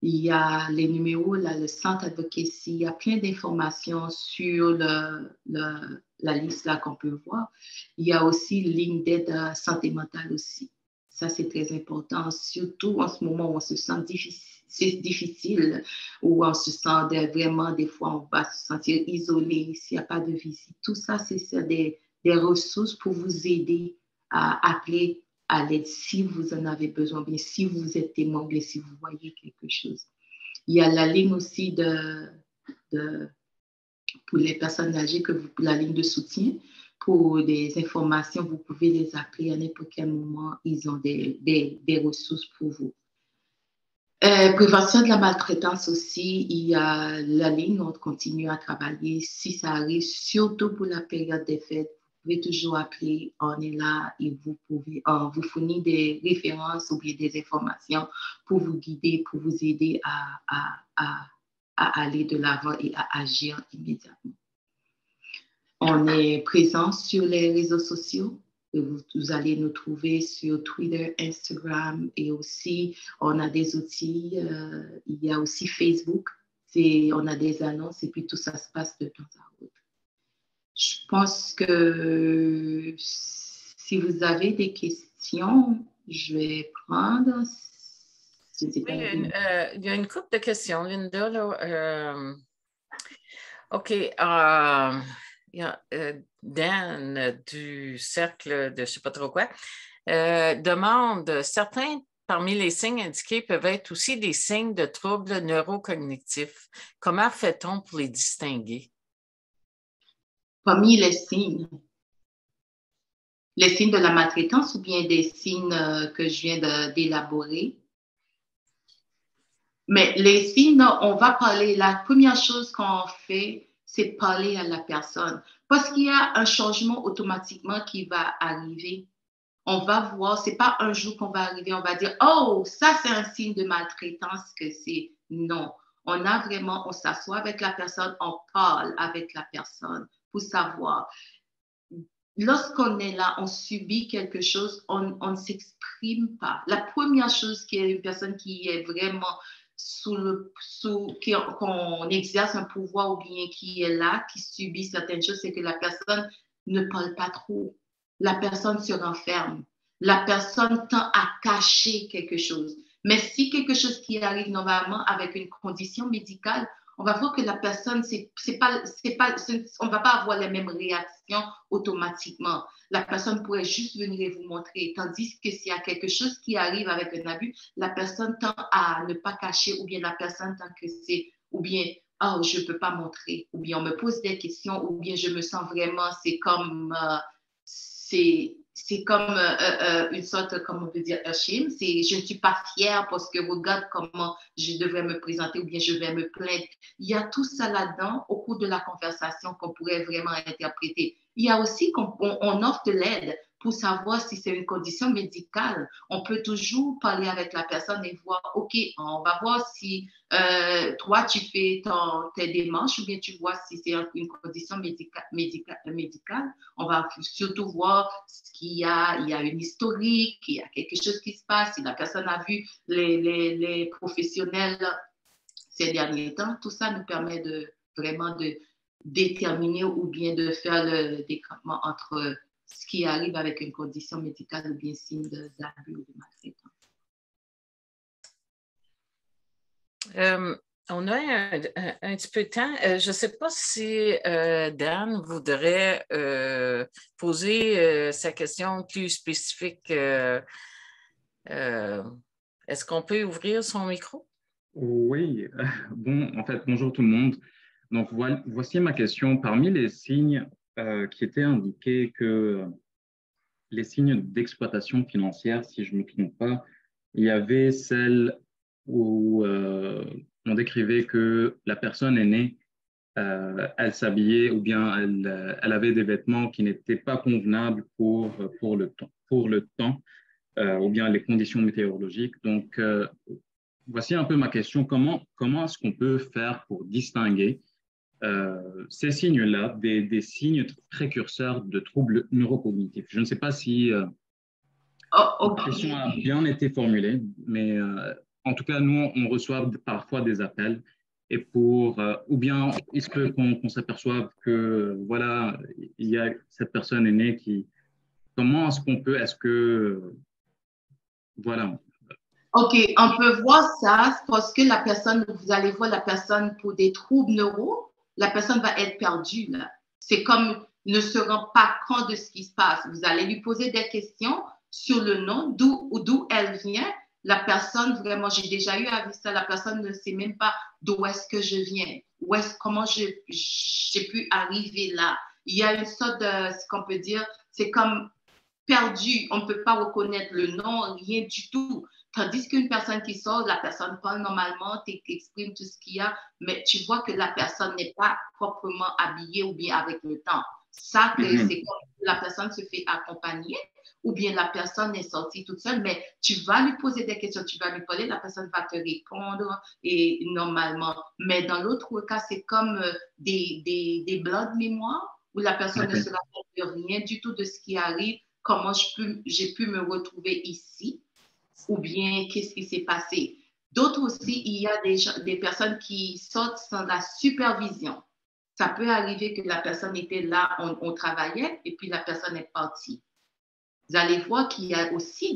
Il y a les numéros, là, le centre advocacy, il y a plein d'informations sur la liste là qu'on peut voir. Il y a aussi ligne d'aide santé mentale aussi. Ça, c'est très important, surtout en ce moment où on se sent difficile, où on se sent vraiment, des fois, on va se sentir isolé s'il n'y a pas de visite. Tout ça, c'est des ressources pour vous aider à appeler à l'aide si vous en avez besoin, bien si vous êtes témoin, bien si vous voyez quelque chose. Il y a la ligne aussi pour les personnes âgées, la ligne de soutien. Pour des informations, vous pouvez les appeler à n'importe quel moment. Ils ont des ressources pour vous. Prévention de la maltraitance aussi, il y a la ligne, on continue à travailler. Si ça arrive, surtout pour la période des fêtes, vous pouvez toujours appeler, on est là et on vous fournit des références ou bien des informations pour vous guider, pour vous aider à aller de l'avant et à agir immédiatement. On est présent sur les réseaux sociaux. Vous allez nous trouver sur Twitter, Instagram et aussi, on a des outils. Il y a aussi Facebook. On a des annonces et puis tout ça se passe de temps à autre. Je pense que si vous avez des questions, je vais prendre. Oui, il y a une couple de questions, Linda. Là, OK. Il y a Dan du cercle de je ne sais pas trop quoi demande, certains parmi les signes indiqués peuvent être aussi des signes de troubles neurocognitifs. Comment fait-on pour les distinguer? Parmi les signes de la maltraitance ou bien des signes que je viens d'élaborer? Mais les signes, on va parler, la première chose qu'on fait, c'est parler à la personne. Parce qu'il y a un changement automatiquement qui va arriver. On va voir, c'est pas un jour qu'on va arriver, on va dire, oh, ça c'est un signe de maltraitance que c'est. Non, on s'assoit avec la personne, on parle avec la personne pour savoir. Lorsqu'on est là, on subit quelque chose, on ne s'exprime pas. La première chose qui est une personne qui est vraiment qu'on exerce un pouvoir ou bien qui est là, qui subit certaines choses, c'est que la personne ne parle pas trop. La personne se renferme. La personne tend à cacher quelque chose. Mais si quelque chose qui arrive normalement avec une condition médicale, on va voir que la personne, on ne va pas avoir les mêmes réactions automatiquement. La personne pourrait juste venir vous montrer. Tandis que s'il y a quelque chose qui arrive avec un abus, la personne tend à ne pas cacher ou bien la personne tend que c'est, ou bien, oh, je ne peux pas montrer, ou bien on me pose des questions, ou bien je me sens vraiment, c'est comme une sorte, comme on peut dire, shame. Je ne suis pas fière parce que regarde comment je devrais me présenter ou bien je vais me plaindre. Il y a tout ça là-dedans au cours de la conversation qu'on pourrait vraiment interpréter. Il y a aussi qu'on offre de l'aide pour savoir si c'est une condition médicale. On peut toujours parler avec la personne et voir, OK, on va voir si toi, tu fais tes démarches ou bien tu vois si c'est une condition médicale. On va surtout voir qu'il y a une historique, qu'il y a quelque chose qui se passe, si la personne a vu les professionnels ces derniers temps. Tout ça nous permet vraiment de déterminer ou bien de faire le décrochement entre ce qui arrive avec une condition médicale ou bien signe d'abus ou de maltraitance. On a un petit peu de temps. Je ne sais pas si Dan voudrait poser sa question plus spécifique. Est-ce qu'on peut ouvrir son micro? Oui. Bon, en fait, bonjour tout le monde. Donc, voici ma question. Parmi les signes qui étaient indiqués que les signes d'exploitation financière, si je ne me trompe pas, il y avait celle où on décrivait que la personne aînée, elle s'habillait ou bien elle avait des vêtements qui n'étaient pas convenables pour le temps ou bien les conditions météorologiques. Donc, voici un peu ma question. Comment est-ce qu'on peut faire pour distinguer ces signes-là des signes précurseurs de troubles neurocognitifs? Je ne sais pas si la question a bien été formulée, mais en tout cas, nous, on reçoit parfois des appels et pour, ou bien il se peut qu'on s'aperçoive que, voilà, il y a cette personne aînée qui, comment est-ce qu'on peut, est-ce que, voilà. OK, on peut voir ça parce que la personne, vous allez voir la personne pour des troubles neuro, la personne va être perdue là. C'est comme ne se rend pas compte de ce qui se passe. Vous allez lui poser des questions sur le nom, d'où elle vient. La personne, vraiment, j'ai déjà eu à vivre ça, la personne ne sait même pas d'où est-ce que je viens, comment j'ai pu arriver là. Il y a une sorte de, ce qu'on peut dire, c'est comme perdu, on ne peut pas reconnaître le nom, rien du tout. Tandis qu'une personne qui sort, la personne parle normalement, t'exprime tout ce qu'il y a, mais tu vois que la personne n'est pas proprement habillée ou bien avec le temps. Ça, c'est comme la personne se fait accompagner ou bien la personne est sortie toute seule, mais tu vas lui poser des questions, tu vas lui parler, la personne va te répondre et normalement. Mais dans l'autre cas, c'est comme des blancs de mémoire où la personne ne se rappelle de rien du tout de ce qui arrive, comment j'ai pu me retrouver ici ou bien qu'est-ce qui s'est passé. D'autres aussi, il y a des personnes qui sortent sans la supervision. Ça peut arriver que la personne était là, on travaillait et puis la personne est partie. Vous allez voir qu'il y a aussi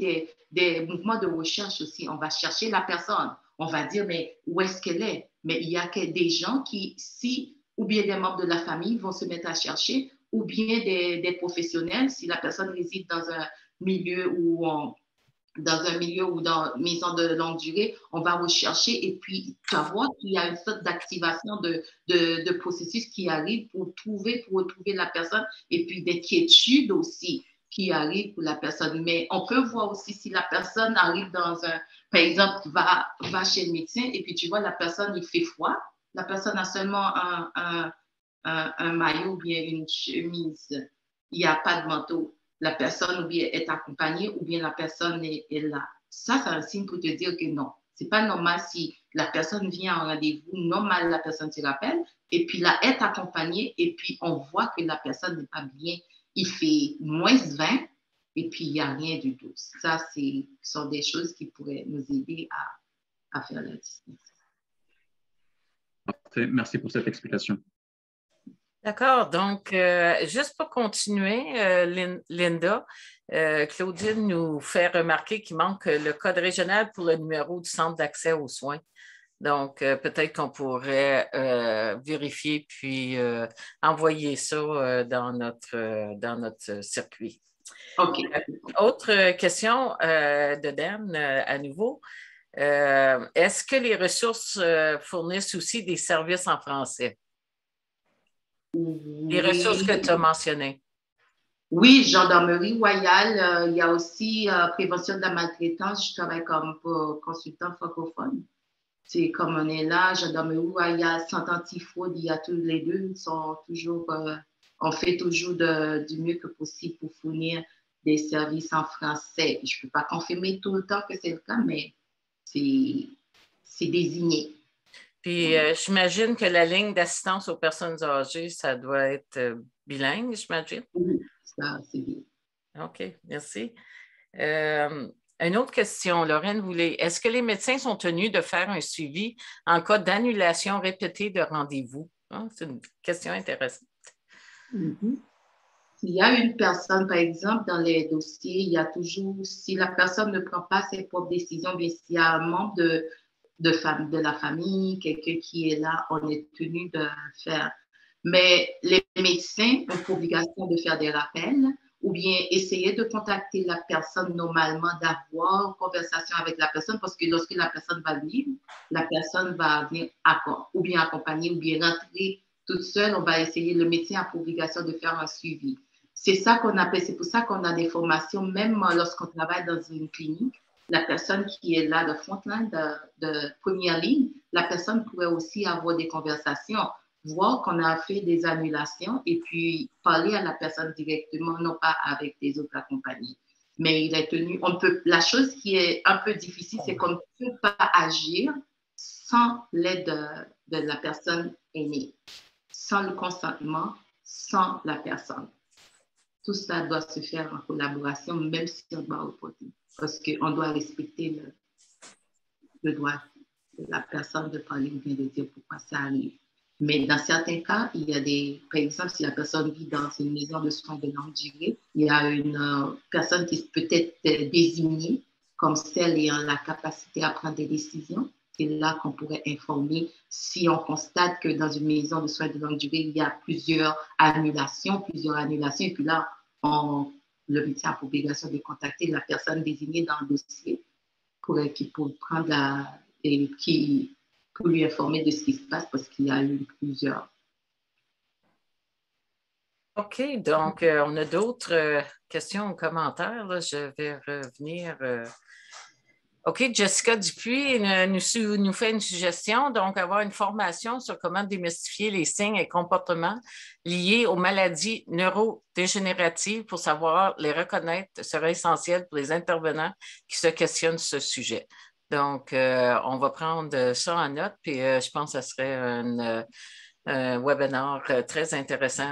des mouvements de recherche aussi. On va chercher la personne. On va dire, mais où est-ce qu'elle est? Mais il y a des gens qui, ou bien des membres de la famille vont se mettre à chercher, ou bien des professionnels, si la personne réside dans un milieu ou dans une maison de longue durée, on va rechercher et puis tu vas voir qu'il y a une sorte d'activation de processus qui arrive pour retrouver la personne et puis d'inquiétude aussi qui arrive pour la personne. Mais on peut voir aussi si la personne arrive par exemple, va chez le médecin et puis tu vois la personne, il fait froid, la personne a seulement un maillot ou bien une chemise, il n'y a pas de manteau. La personne ou bien est accompagnée ou bien la personne est là. Ça, c'est un signe pour te dire que non. Ce n'est pas normal si la personne vient en rendez-vous, normal, la personne se rappelle, et puis là, est accompagnée, et puis on voit que la personne n'est pas bien. Il fait moins 20, et puis il n'y a rien du tout. Ça, ce sont des choses qui pourraient nous aider à faire la distinction. Parfait. Merci pour cette explication. D'accord. Donc, juste pour continuer, Linda, Claudine nous fait remarquer qu'il manque le code régional pour le numéro du centre d'accès aux soins. Donc, peut-être qu'on pourrait vérifier puis envoyer ça dans notre circuit. OK. Autre question de Dan à nouveau. Est-ce que les ressources fournissent aussi des services en français? Les ressources que tu as mentionnées. Oui, gendarmerie royale. Il y a aussi prévention de la maltraitance. Je travaille comme consultant francophone. C'est comme on est là, gendarmerie royale, centre antifraude, il y a tous les deux. Ils sont toujours, on fait toujours du mieux que possible pour fournir des services en français. Je ne peux pas confirmer tout le temps que c'est le cas, mais c'est désigné. Puis, j'imagine que la ligne d'assistance aux personnes âgées, ça doit être bilingue, j'imagine? Oui, ça, c'est bien. OK, merci. Une autre question, Lorraine voulait, est-ce que les médecins sont tenus de faire un suivi en cas d'annulation répétée de rendez-vous? Hein, c'est une question intéressante. Mm-hmm. S'il y a une personne, par exemple, dans les dossiers, il y a toujours, si la personne ne prend pas ses propres décisions, bien s'il y a un membre de la famille, quelqu'un qui est là, on est tenu de faire. Mais les médecins ont pour obligation de faire des rappels ou bien essayer de contacter la personne normalement, d'avoir une conversation avec la personne parce que lorsque la personne va venir, la personne va venir ou bien accompagner ou bien rentrer toute seule. On va essayer, le médecin a pour obligation de faire un suivi. C'est ça qu'on appelle, c'est pour ça qu'on a des formations, même lorsqu'on travaille dans une clinique. La personne qui est là de frontline, de première ligne, la personne pourrait aussi avoir des conversations, voir qu'on a fait des annulations et puis parler à la personne directement, non pas avec des autres accompagnés. Mais il est tenu, la chose qui est un peu difficile, c'est qu'on ne peut pas agir sans l'aide de la personne aînée, sans le consentement, sans la personne. Tout ça doit se faire en collaboration, même si on doit reporter. Parce qu'on doit respecter le droit de la personne de parler ou bien de dire pourquoi ça arrive. Mais dans certains cas, il y a des, par exemple, si la personne vit dans une maison de soins de longue durée, il y a une personne qui peut être désignée comme celle ayant la capacité à prendre des décisions. C'est là qu'on pourrait informer si on constate que dans une maison de soins de longue durée, il y a plusieurs annulations, et puis là, le médecin a pour obligation de contacter la personne désignée dans le dossier pour prendre pour lui informer de ce qui se passe parce qu'il y a eu plusieurs. OK, donc on a d'autres questions ou commentaires. Là. Je vais revenir. OK, Jessica Dupuis nous fait une suggestion, donc avoir une formation sur comment démystifier les signes et comportements liés aux maladies neurodégénératives pour savoir les reconnaître serait essentiel pour les intervenants qui se questionnent sur ce sujet. Donc, on va prendre ça en note, puis je pense que ce serait un webinaire très intéressant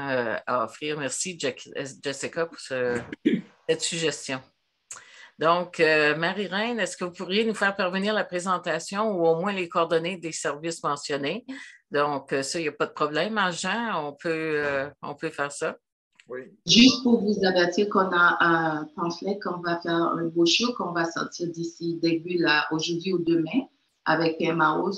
à offrir. Merci, Jessica, pour cette suggestion. Donc, Marie-Reine, est-ce que vous pourriez nous faire parvenir la présentation ou au moins les coordonnées des services mentionnés? Donc, ça, il n'y a pas de problème, hein, Jean, on peut faire ça. Oui. Juste pour vous avertir qu'on a un pamphlet qu'on va faire, un brochure qu'on va sortir d'ici début aujourd'hui ou demain avec PMAO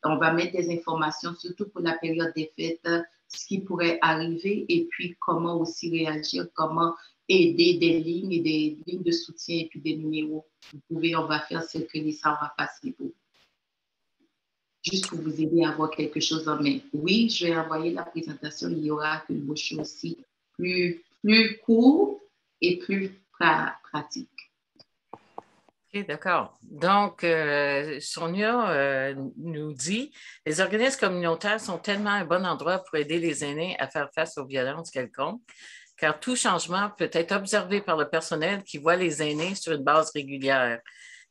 on va mettre des informations, surtout pour la période des fêtes, ce qui pourrait arriver et puis comment aussi réagir, comment aider des lignes et des lignes de soutien et puis des numéros. On va faire circuler ça, on va passer pour vous. Juste pour vous aider à avoir quelque chose en main. Oui, je vais envoyer la présentation. Il y aura une brochure aussi plus court et plus pratique. OK, d'accord. Donc, Sonia nous dit « Les organismes communautaires sont tellement un bon endroit pour aider les aînés à faire face aux violences quelconques, car tout changement peut être observé par le personnel qui voit les aînés sur une base régulière.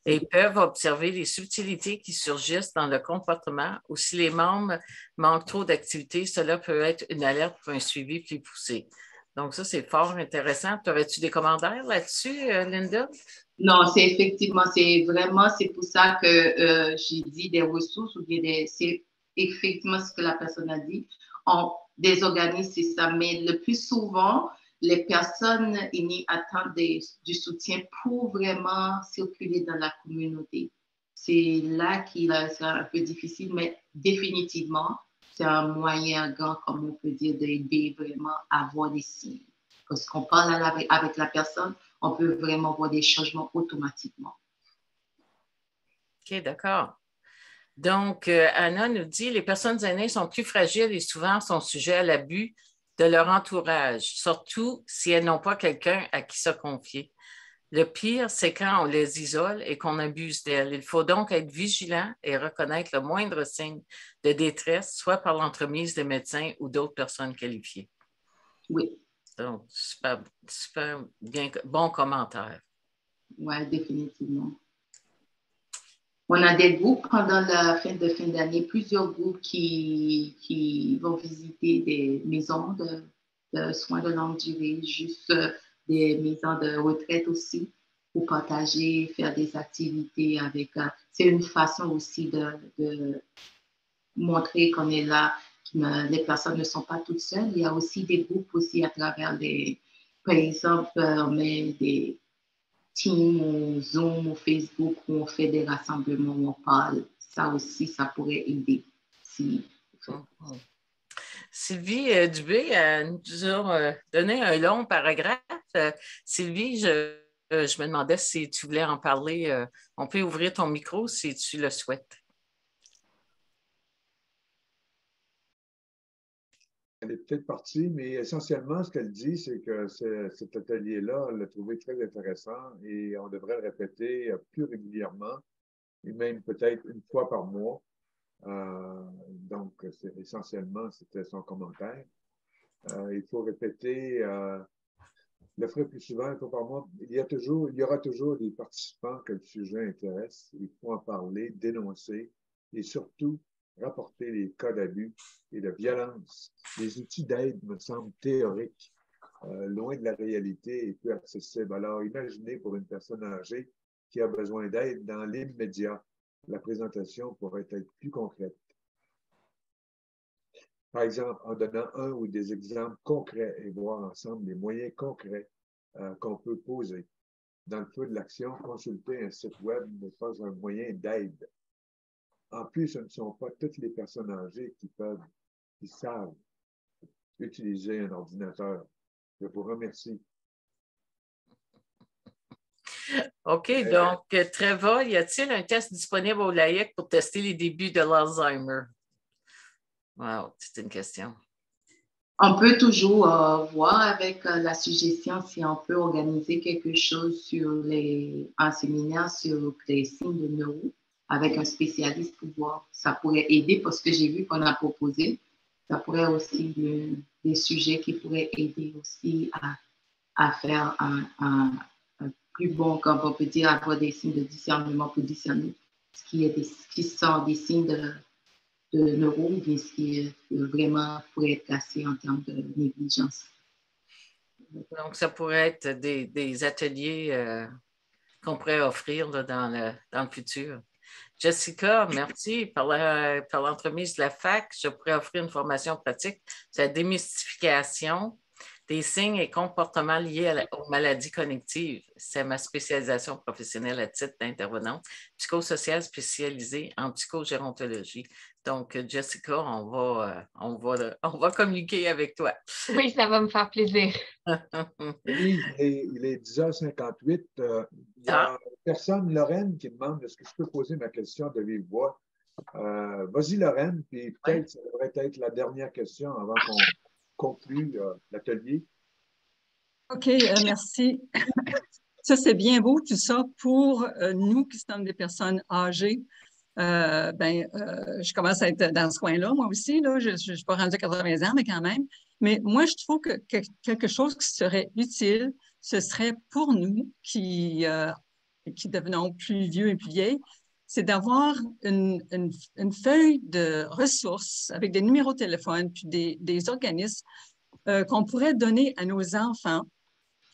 Et peuvent observer les subtilités qui surgissent dans le comportement ou si les membres manquent trop d'activité, cela peut être une alerte pour un suivi plus poussé. » Donc, ça, c'est fort intéressant. Aurais-tu des commentaires là-dessus, Linda? Non, c'est pour ça que j'ai dit des ressources ou bien c'est effectivement ce que la personne a dit. Des organismes, c'est ça, mais le plus souvent, les personnes aînées attendent du soutien pour vraiment circuler dans la communauté. C'est là qu'il est un peu difficile, mais définitivement, c'est un moyen grand, comme on peut dire, d'aider vraiment à voir des signes. Parce qu'on parle avec la personne, on peut vraiment voir des changements automatiquement. OK, d'accord. Donc, Anna nous dit, les personnes aînées sont plus fragiles et souvent sont sujets à l'abus de leur entourage, surtout si elles n'ont pas quelqu'un à qui se confier. Le pire, c'est quand on les isole et qu'on abuse d'elles. Il faut donc être vigilant et reconnaître le moindre signe de détresse, soit par l'entremise des médecins ou d'autres personnes qualifiées. Oui. Donc, super bien, bon commentaire. Oui, définitivement. On a des groupes pendant la fin d'année, plusieurs groupes qui vont visiter des maisons de soins de longue durée, juste des maisons de retraite aussi, pour partager, faire des activités avec. C'est une façon aussi de montrer qu'on est là, que les personnes ne sont pas toutes seules. Il y a aussi des groupes aussi à travers par exemple, on met des Teams ou Zoom ou Facebook où on fait des rassemblements où on parle. Ça aussi, ça pourrait aider. Sylvie Dubé nous a donné un long paragraphe. Sylvie, je me demandais si tu voulais en parler. On peut ouvrir ton micro si tu le souhaites. Elle est peut-être partie, mais essentiellement, ce qu'elle dit, c'est que cet atelier-là, elle l'a trouvé très intéressant et on devrait le répéter plus régulièrement et même peut-être une fois par mois. Donc, essentiellement, c'était son commentaire. Il faut répéter, le ferait plus souvent, une fois par mois. Il y aura toujours des participants que le sujet intéresse. Il faut en parler, dénoncer et surtout rapporter les cas d'abus et de violence. Les outils d'aide me semblent théoriques, loin de la réalité et peu accessibles. Alors, imaginez pour une personne âgée qui a besoin d'aide dans l'immédiat, la présentation pourrait être plus concrète. Par exemple, en donnant un ou des exemples concrets et voir ensemble les moyens concrets qu'on peut poser. Dans le feu de l'action, consulter un site web n'est pas un moyen d'aide. En plus, ce ne sont pas toutes les personnes âgées qui savent utiliser un ordinateur. Je vous remercie. OK, donc, Treva, y a-t-il un test disponible au LAIC pour tester les débuts de l'Alzheimer? Wow, c'est une question. On peut toujours voir avec la suggestion si on peut organiser quelque chose sur un séminaire sur les signes de neuro avec un spécialiste pour voir. Ça pourrait aider parce que j'ai vu qu'on a proposé. Ça pourrait aussi des sujets qui pourraient aider aussi à faire un plus bon, comme on peut dire, avoir des signes de discernement pour discerner ce qui sont des signes de neuro, bien ce qui vraiment pourrait être classé en termes de négligence. Donc, ça pourrait être des ateliers qu'on pourrait offrir là, dans le futur. Jessica, merci. Par l'entremise de la FAC, je pourrais offrir une formation pratique sur la démystification des signes et comportements liés aux maladies cognitives. C'est ma spécialisation professionnelle à titre d'intervenante psychosociale spécialisée en psychogérontologie. Donc, Jessica, on va communiquer avec toi. Oui, ça va me faire plaisir. Oui, il est 10h58. Il y a personne, Lorraine, qui demande est-ce que je peux poser ma question de vive voix. Vas-y, Lorraine, puis peut-être ça devrait être la dernière question avant qu'on conclue l'atelier. OK, merci. Ça, c'est bien beau, tout ça, pour nous qui sommes des personnes âgées. Je commence à être dans ce coin-là, moi aussi. Là. Je ne suis pas rendue à 80 ans, mais quand même. Mais moi, je trouve que quelque chose qui serait utile, ce serait pour nous qui devenons plus vieux et plus vieilles, c'est d'avoir une feuille de ressources avec des numéros de téléphone puis des organismes qu'on pourrait donner à nos enfants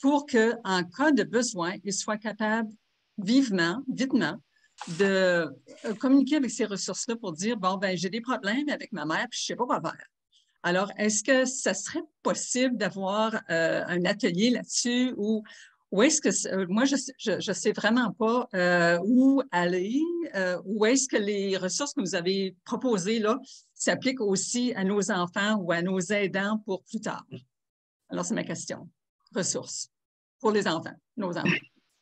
pour qu'en cas de besoin, ils soient capables vitement, de communiquer avec ces ressources-là pour dire, bon, ben j'ai des problèmes avec ma mère puis je ne sais pas quoi faire. Alors, est-ce que ça serait possible d'avoir un atelier là-dessus ou est-ce que, moi, je sais vraiment pas où aller, où est-ce que les ressources que vous avez proposées là s'appliquent aussi à nos enfants ou à nos aidants pour plus tard? Alors, c'est ma question. Ressources pour les enfants, nos enfants.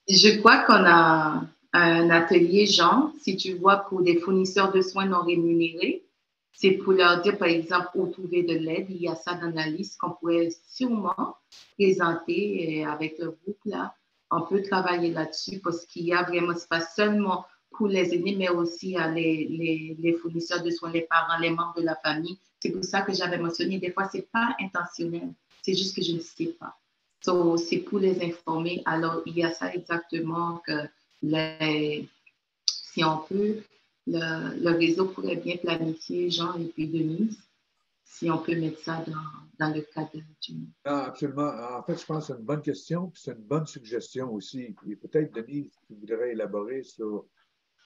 Je crois qu'on a un atelier, Jean, si tu vois, pour des fournisseurs de soins non rémunérés. C'est pour leur dire, par exemple, où trouver de l'aide. Il y a ça dans la liste qu'on pourrait sûrement présenter et avec le groupe là. On peut travailler là-dessus parce qu'il y a vraiment, c'est pas seulement pour les aînés, mais aussi les fournisseurs de soins, les parents, les membres de la famille. C'est pour ça que j'avais mentionné, des fois, c'est pas intentionnel. C'est juste que je ne sais pas. So, c'est pour les informer. Alors, il y a ça exactement que si on peut, le réseau pourrait bien planifier, Jean et puis Denise, si on peut mettre ça dans le cadre du... Absolument. En fait, je pense que c'est une bonne question, puis c'est une bonne suggestion aussi. Et peut-être, Denise, tu voudrais élaborer sur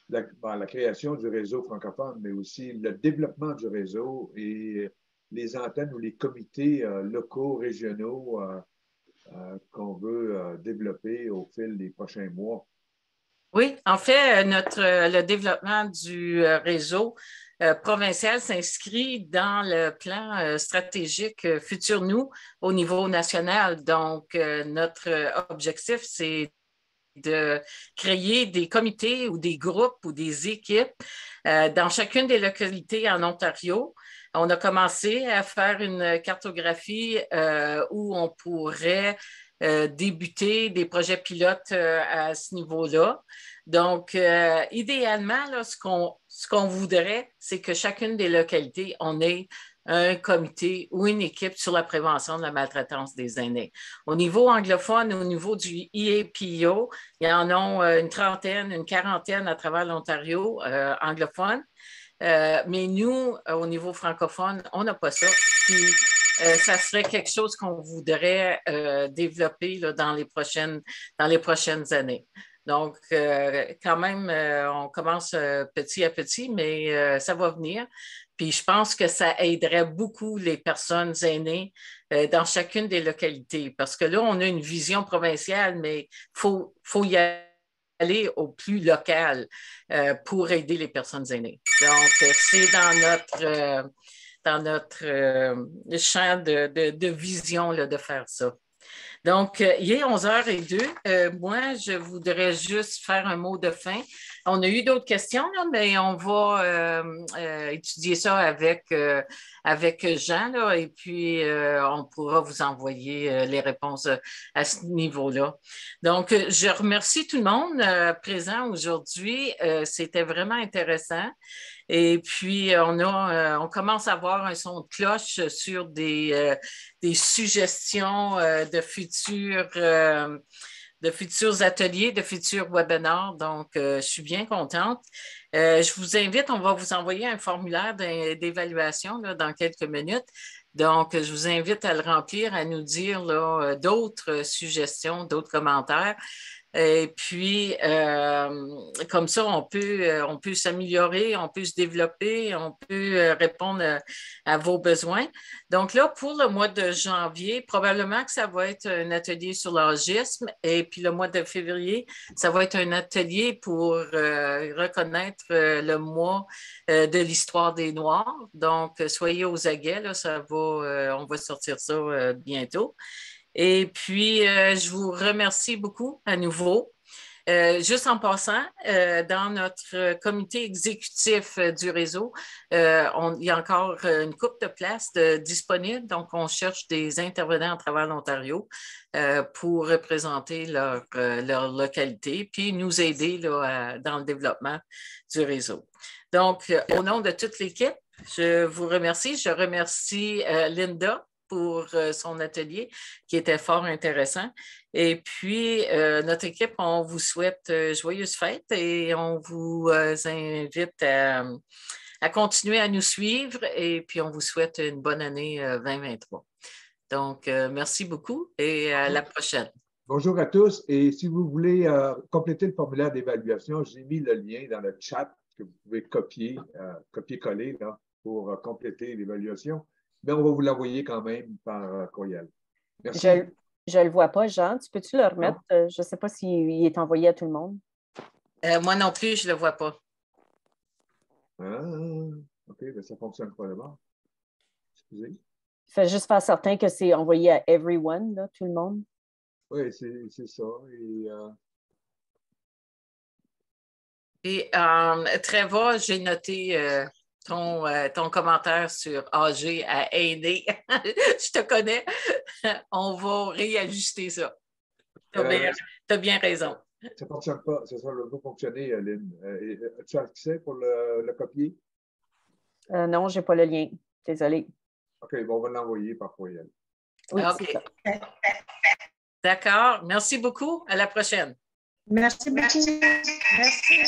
la création du réseau francophone, mais aussi le développement du réseau et les antennes ou les comités locaux, régionaux qu'on veut développer au fil des prochains mois. Oui, en fait, le développement du réseau provincial s'inscrit dans le plan stratégique Futur Nous au niveau national. Donc, notre objectif, c'est de créer des comités ou des groupes ou des équipes dans chacune des localités en Ontario. On a commencé à faire une cartographie où on pourrait débuter des projets pilotes à ce niveau-là. Donc, idéalement, là, ce qu'on voudrait, c'est que chacune des localités, on ait un comité ou une équipe sur la prévention de la maltraitance des aînés. Au niveau anglophone, au niveau du EAPO, il y en a une trentaine, une quarantaine à travers l'Ontario anglophone. Mais nous, au niveau francophone, on n'a pas ça. Puis, ça serait quelque chose qu'on voudrait développer là, dans les prochaines années. Donc, quand même, on commence petit à petit, mais ça va venir. Puis je pense que ça aiderait beaucoup les personnes aînées dans chacune des localités. Parce que là, on a une vision provinciale, mais faut y aller au plus local pour aider les personnes aînées. Donc, c'est dans notre champ de vision là, de faire ça. Donc, il est 11h02. Moi, je voudrais juste faire un mot de fin. On a eu d'autres questions, là, mais on va étudier ça avec Jean, là, et puis on pourra vous envoyer les réponses à ce niveau-là. Donc, je remercie tout le monde présent aujourd'hui. C'était vraiment intéressant. Et puis, on commence à avoir un son de cloche sur des suggestions de futurs ateliers, de futurs webinars. Donc, je suis bien contente. Je vous invite, on va vous envoyer un formulaire d'évaluation là, dans quelques minutes. Donc, je vous invite à le remplir, à nous dire là, d'autres suggestions, d'autres commentaires. Et puis, comme ça, on peut s'améliorer, on peut se développer, on peut répondre à vos besoins. Donc là, pour le mois de janvier, probablement que ça va être un atelier sur l'âgisme. Et puis le mois de février, ça va être un atelier pour reconnaître le mois de l'histoire des Noirs. Donc, soyez aux aguets, là, on va sortir ça bientôt. Et puis, je vous remercie beaucoup à nouveau. Juste en passant, dans notre comité exécutif du réseau, il y a encore une couple de places disponibles. Donc, on cherche des intervenants à travers l'Ontario pour représenter leur localité, puis nous aider là, dans le développement du réseau. Donc, au nom de toute l'équipe, je vous remercie. Je remercie Linda pour son atelier qui était fort intéressant. Et puis, notre équipe, on vous souhaite joyeuses fêtes et on vous invite à continuer à nous suivre et puis on vous souhaite une bonne année 2023. Donc, merci beaucoup et à la prochaine. Bonjour à tous et si vous voulez compléter le formulaire d'évaluation, j'ai mis le lien dans le chat que vous pouvez copier-coller là, pour compléter l'évaluation. Mais on va vous l'envoyer quand même par courriel. Merci. Je ne le vois pas, Jean. Peux-tu le remettre? Je ne sais pas s'il est envoyé à tout le monde. Moi non plus, je ne le vois pas. Ah, OK, mais ça ne fonctionne pas d'abord. Excusez. Fais juste faire certain que c'est envoyé à everyone, là, tout le monde. Oui, c'est ça. Et Treva, j'ai noté ton commentaire sur âgé à aîné. Je te connais. On va réajuster ça. Tu as bien raison. Ça ne fonctionne pas. Ça va pas fonctionner, Lynn. As-tu accès pour le copier? Non, je n'ai pas le lien. Désolée. OK, bon, on va l'envoyer par courriel. Oui, OK. D'accord. Merci beaucoup. À la prochaine. Merci beaucoup. Merci.